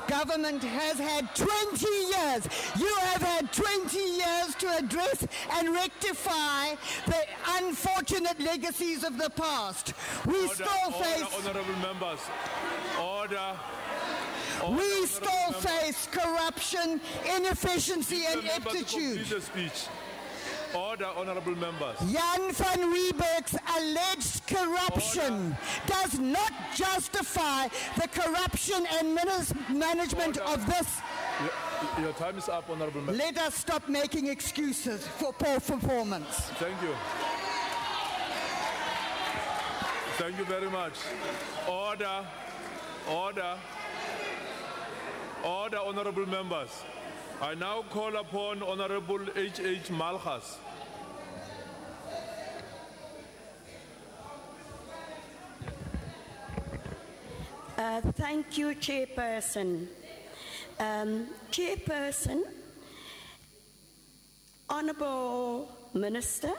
government has had 20 years. You have had 20 years to address and rectify the unfortunate legacies of the past. We still face... Honourable members. Order. We still face corruption, inefficiency and ineptitude. Order, honourable members. Jan van Riebeck's alleged corruption does not justify the corruption and management of this. Your time is up, honourable members. Let us stop making excuses for poor performance. Thank you. Thank you very much. Order. Order. Order, honourable members. I now call upon Honourable H.H. Malchus. Thank you, Chairperson. Chairperson, Honourable Minister,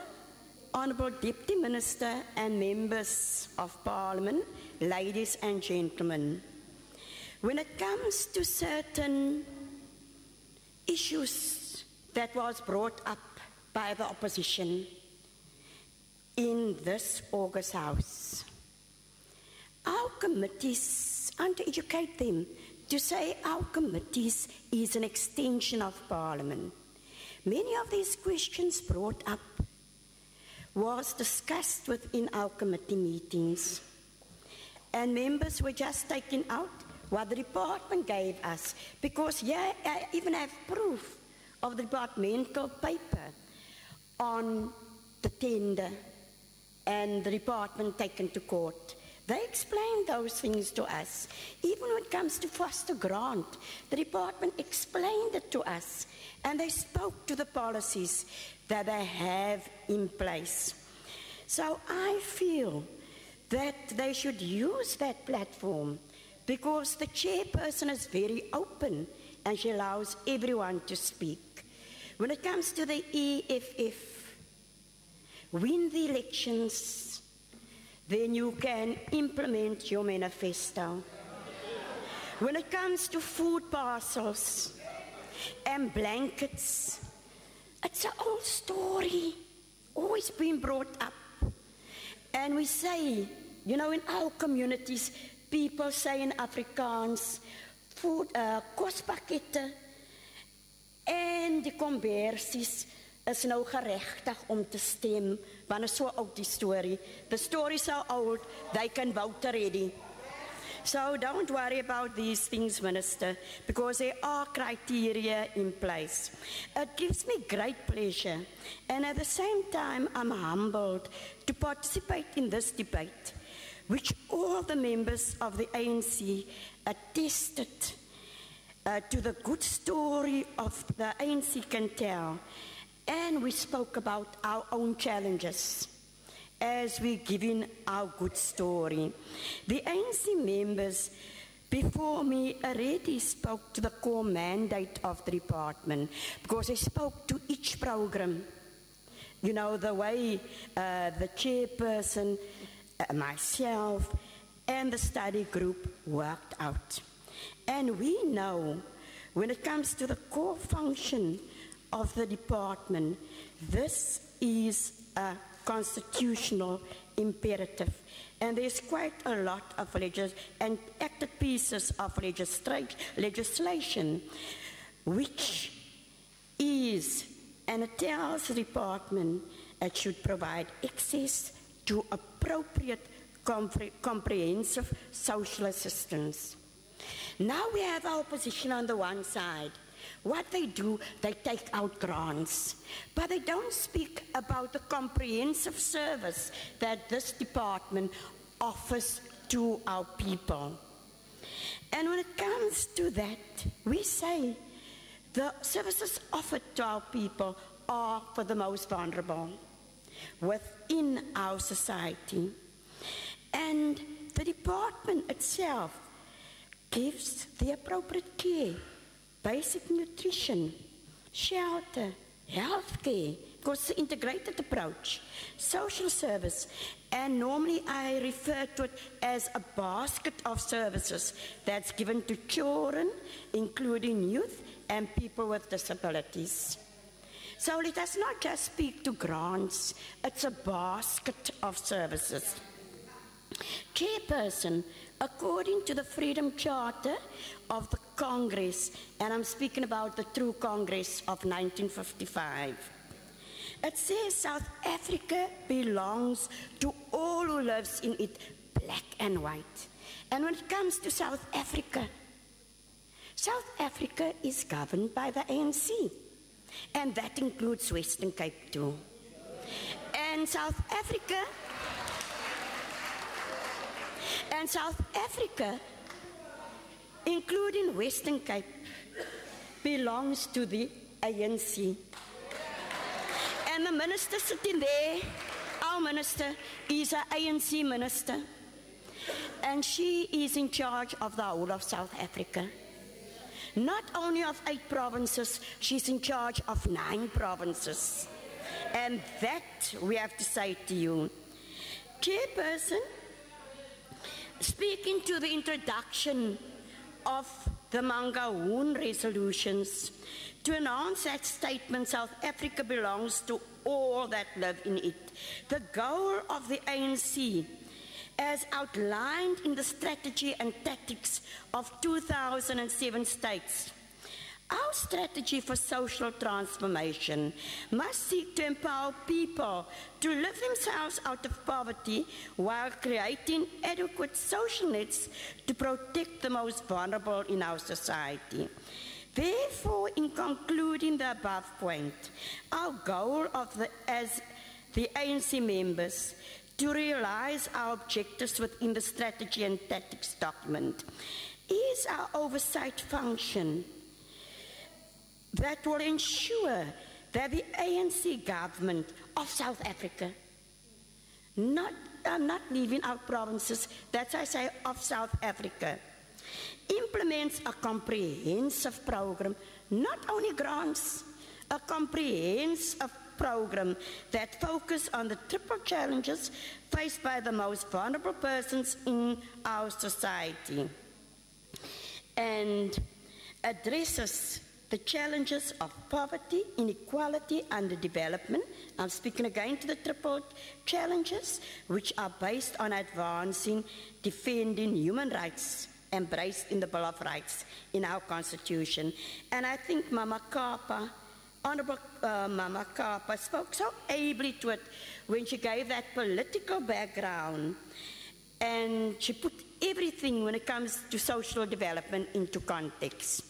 Honourable Deputy Minister and members of Parliament, ladies and gentlemen. When it comes to certain issues that was brought up by the opposition in this August House, our committees, and to educate them, to say our committees is an extension of Parliament. Many of these questions brought up was discussed within our committee meetings, and members were just taken out what the department gave us, because I even have proof of the departmental paper on the tender and the department taken to court. They explained those things to us. Even when it comes to foster grant, the department explained it to us, and they spoke to the policies that they have in place. So I feel that they should use that platform, because the chairperson is very open and she allows everyone to speak. When it comes to the EFF, win the elections, then you can implement your manifesto. When it comes to food parcels and blankets, it's an old story, always been brought up. And we say, you know, in our communities, people say in Afrikaans, food, kospakkette en die conversies is nou gerechtig om te stem, want is so oud die story. The story is so old, they can vote already. So don't worry about these things, Minister, because there are criteria in place. It gives me great pleasure, and at the same time, I'm humbled to participate in this debate, which all the members of the ANC attested to the good story of the ANC can tell. And we spoke about our own challenges as we give in our good story. The ANC members before me already spoke to the core mandate of the department, because they spoke to each program. You know, the way the chairperson, myself, and the study group worked out. And we know when it comes to the core function of the department, this is a constitutional imperative. And there's quite a lot of and acted pieces of legislation which is, and it tells the department it should provide access to appropriate comprehensive social assistance. Now we have our opposition on the one side. What they do, they take out grants, but they don't speak about the comprehensive service that this department offers to our people. And when it comes to that, we say the services offered to our people are for the most vulnerable within our society. And the department itself gives the appropriate care, basic nutrition, shelter, health care, because it's an integrated approach, social service, and normally I refer to it as a basket of services that's given to children, including youth and people with disabilities. So let us not just speak to grants, it's a basket of services. Chairperson, according to the Freedom Charter of the Congress, and I'm speaking about the True Congress of 1955, it says South Africa belongs to all who lives in it, black and white. And when it comes to South Africa is governed by the ANC, and that includes Western Cape too. And South Africa, including Western Cape, belongs to the ANC. And the minister sitting there, our minister, is an ANC minister. And she is in charge of the whole of South Africa. Not only of 8 provinces, she's in charge of 9 provinces. And that we have to say to you. Chairperson, speaking to the introduction of the Mangaung resolutions, to announce that statement, South Africa belongs to all that live in it. The goal of the ANC, as outlined in the strategy and tactics of 2007 states, our strategy for social transformation must seek to empower people to lift themselves out of poverty while creating adequate social nets to protect the most vulnerable in our society. Therefore, in concluding the above point, our goal as the ANC members to realize our objectives within the strategy and tactics document is our oversight function that will ensure that the ANC government of South Africa, I'm not leaving out provinces, that's I say of South Africa, implements a comprehensive program, not only grants, a comprehensive program that focuses on the triple challenges faced by the most vulnerable persons in our society and addresses the challenges of poverty, inequality, underdevelopment. I'm speaking again to the triple challenges, which are based on advancing, defending human rights embraced in the Bill of Rights in our Constitution. And I think Mama Kapa, Honorable Mama Kapa, spoke so ably to it when she gave that political background, and she put everything when it comes to social development into context.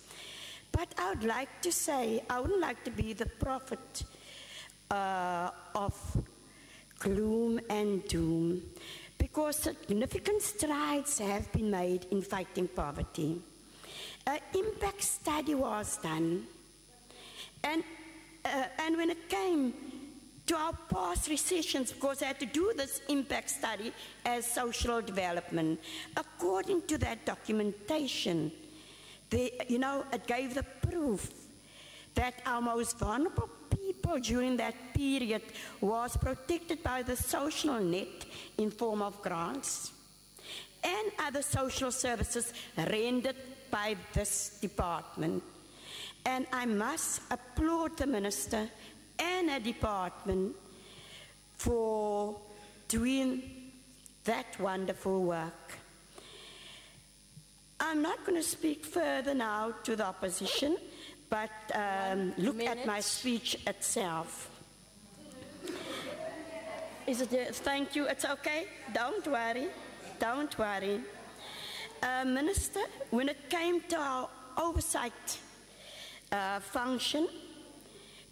But I would like to say, I wouldn't like to be the prophet of gloom and doom, because significant strides have been made in fighting poverty. An impact study was done, and when it came to our past recessions, because I had to do this impact study as social development, according to that documentation, it gave the proof that our most vulnerable people during that period was protected by the social net in form of grants and other social services rendered by this department. And I must applaud the minister and her department for doing that wonderful work. I'm not going to speak further now to the opposition, but look at my speech itself. Is it? Thank you. It's okay. Don't worry. Don't worry. Minister, when it came to our oversight function,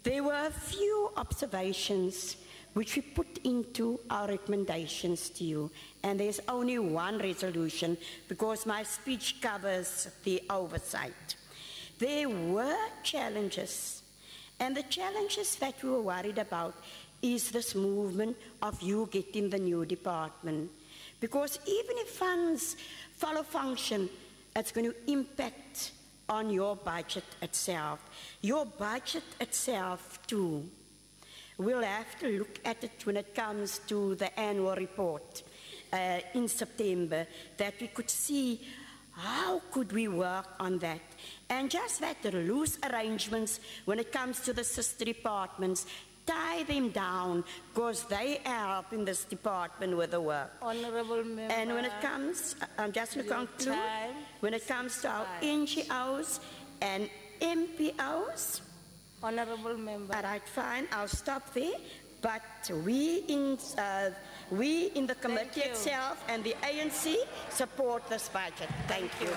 there were a few observations which we put into our recommendations to you. And there's only one resolution because my speech covers the oversight. There were challenges, and the challenges that we were worried about is this movement of you getting the new department. Because even if funds follow function, it's going to impact on your budget itself. Your budget itself too. We'll have to look at it when it comes to the annual report in September, that we could see how could we work on that. And just that loose arrangements when it comes to the sister departments, tie them down because they help in this department with the work. Honorable Member. And when it comes, I'm just going to conclude, when it comes to our NGOs and MPOs, Honorable Member. All right, fine, I'll stop there. But we in the committee itself and the ANC support this budget. Thank you.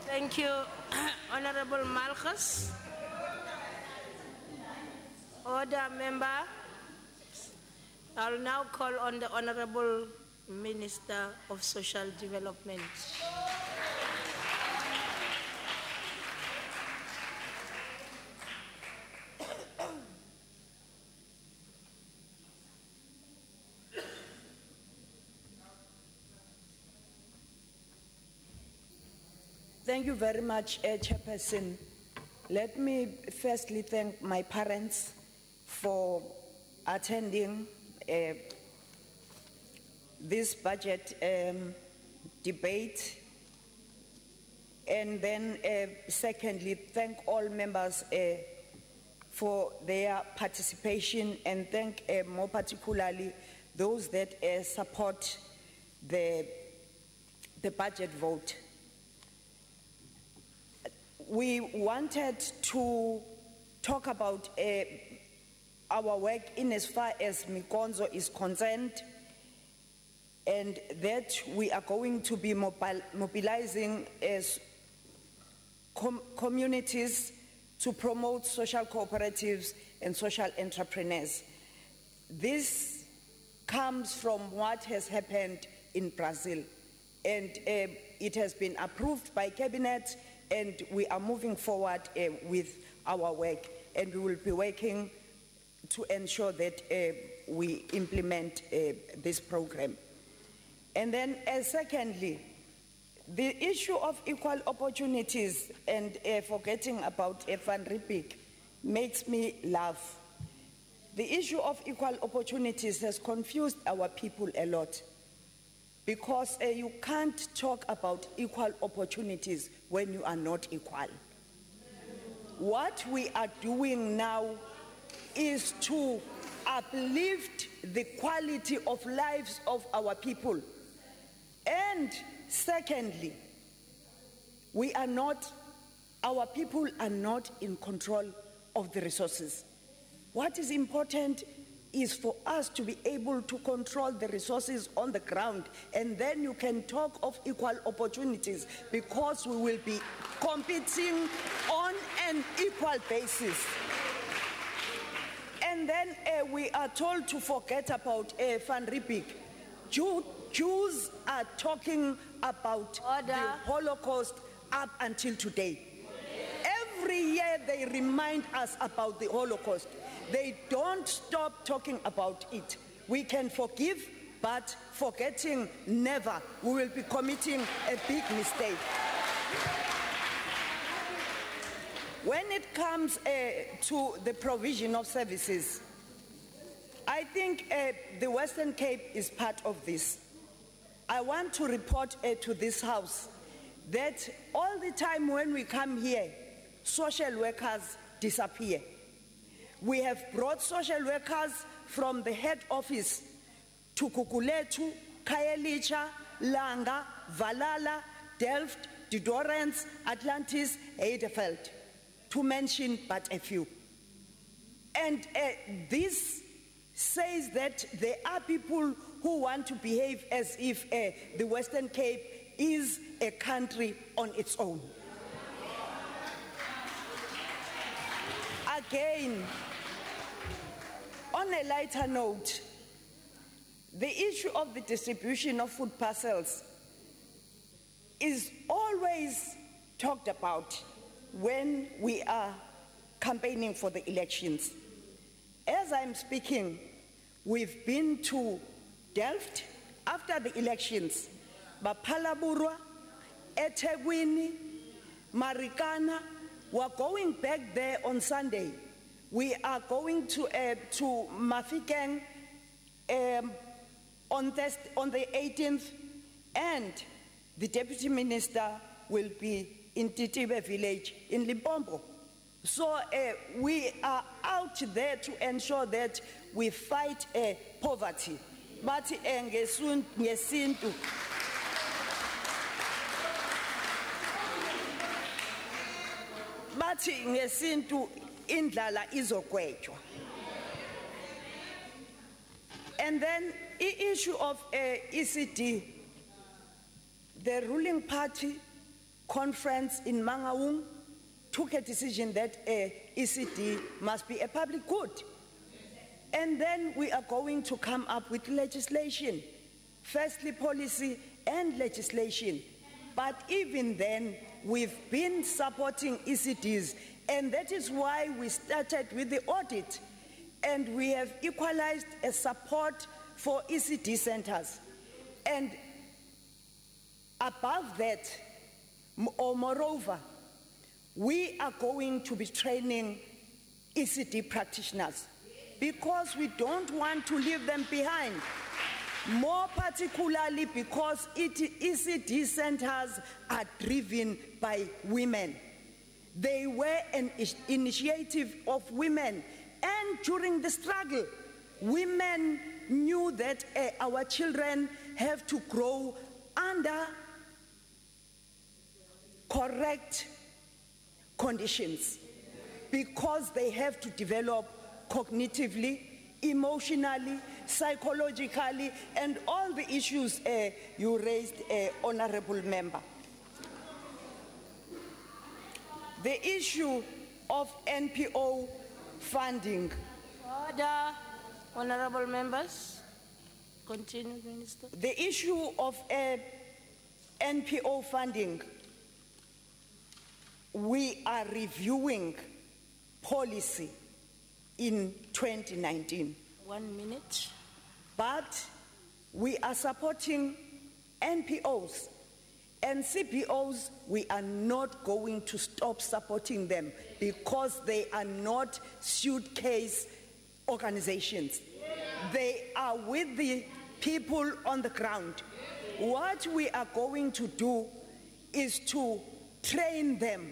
Thank you, Honorable Malchus. Order, member. I'll now call on the Honorable Minister of Social Development. Thank you very much, Chairperson. Let me firstly thank my parents for attending this budget debate. And then secondly, thank all members for their participation, and thank more particularly those that support the budget vote. We wanted to talk about our work in as far as Mikonzo is concerned, and that we are going to be mobilizing as communities to promote social cooperatives and social entrepreneurs. This comes from what has happened in Brazil, and it has been approved by Cabinet, and we are moving forward with our work, and we will be working to ensure that we implement this program. And then secondly, the issue of equal opportunities and forgetting about Van Riebeeck makes me laugh. The issue of equal opportunities has confused our people a lot, because you can't talk about equal opportunities when you are not equal. What we are doing now is to uplift the quality of lives of our people. And secondly, our people are not in control of the resources. What is important is for us to be able to control the resources on the ground, and then you can talk of equal opportunities, because we will be competing on an equal basis. And then we are told to forget about Van Riebeeck. Jews are talking about the Holocaust up until today. Every year they remind us about the Holocaust. They don't stop talking about it. We can forgive, but forgetting, never. We will be committing a big mistake. When it comes to the provision of services, I think the Western Cape is part of this. I want to report to this House that all the time when we come here, social workers disappear. We have brought social workers from the head office to Kukuletu, Khayelitsha, Langa, Valala, Delft, Didorens, Atlantis, Heideveld, to mention but a few. And this says that there are people who want to behave as if the Western Cape is a country on its own. Again, on a lighter note, the issue of the distribution of food parcels is always talked about when we are campaigning for the elections. As I'm speaking, we've been to Delft after the elections, Bapalaburwa, eThekwini, Marikana. We're going back there on Sunday. We are going to Mafikeng on the 18th, and the Deputy Minister will be in Titibe village in Limpopo. So we are out there to ensure that we fight poverty. But ngesintu. But ngesintu indlala izogwetshwa. And then the issue of ECD, the ruling party conference in Mangaung took a decision that ECD must be a public good. And then we are going to come up with legislation, firstly policy and legislation. But even then, we've been supporting ECDs, and that is why we started with the audit. And we have equalized a support for ECD centers. And above that, or moreover, we are going to be training ECD practitioners because we don't want to leave them behind. More particularly because ECD centers are driven by women. They were an initiative of women. And during the struggle, women knew that our children have to grow under correct conditions because they have to develop cognitively, emotionally, psychologically, and all the issues you raised, Honorable Member. The issue of NPO funding. Order, Honorable Members. Continue, Minister. The issue of NPO funding, we are reviewing policy in 2019. 1 minute. But we are supporting NPOs and CBOs. We are not going to stop supporting them because they are not suitcase organizations. They are with the people on the ground. What we are going to do is to train them,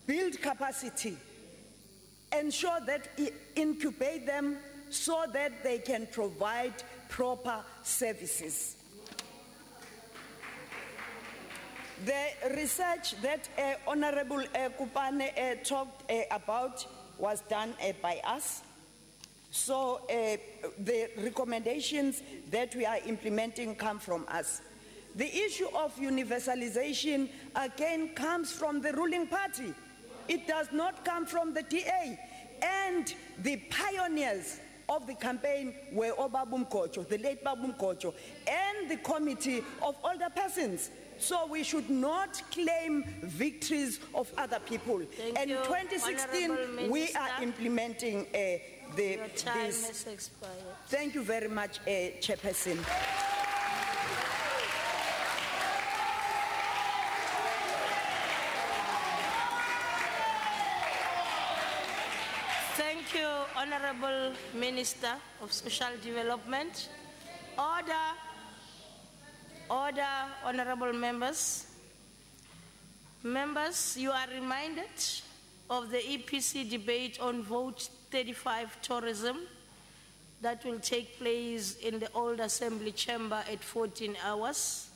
build capacity, ensure that incubate them so that they can provide proper services. The research that Honorable Kupane talked about was done by us. So the recommendations that we are implementing come from us. The issue of universalization again comes from the ruling party. It does not come from the DA. And the pioneers of the campaign were Obabum Kocho, the late Babum Kocho, and the Committee of Older Persons. So we should not claim victories of other people. Thank in you, 2016, we are implementing Your time this. has expired. Thank you very much, Chairperson. Thank you, Honorable Minister of Social Development. Order, order, Honorable Members. Members, you are reminded of the EPC debate on Vote 35 tourism that will take place in the Old Assembly Chamber at 14 hours.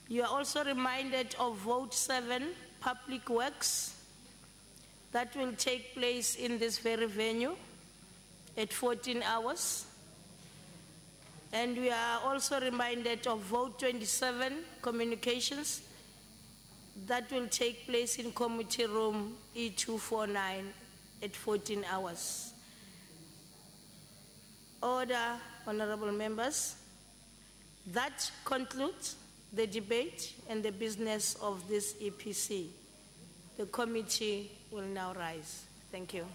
You are also reminded of Vote 7 Public Works that will take place in this very venue at 14 hours. And we are also reminded of Vote 27 Communications that will take place in Committee Room E249 at 14 hours. Order, honorable members. That concludes the debate and the business of this EPC. The committee will now rise. Thank you.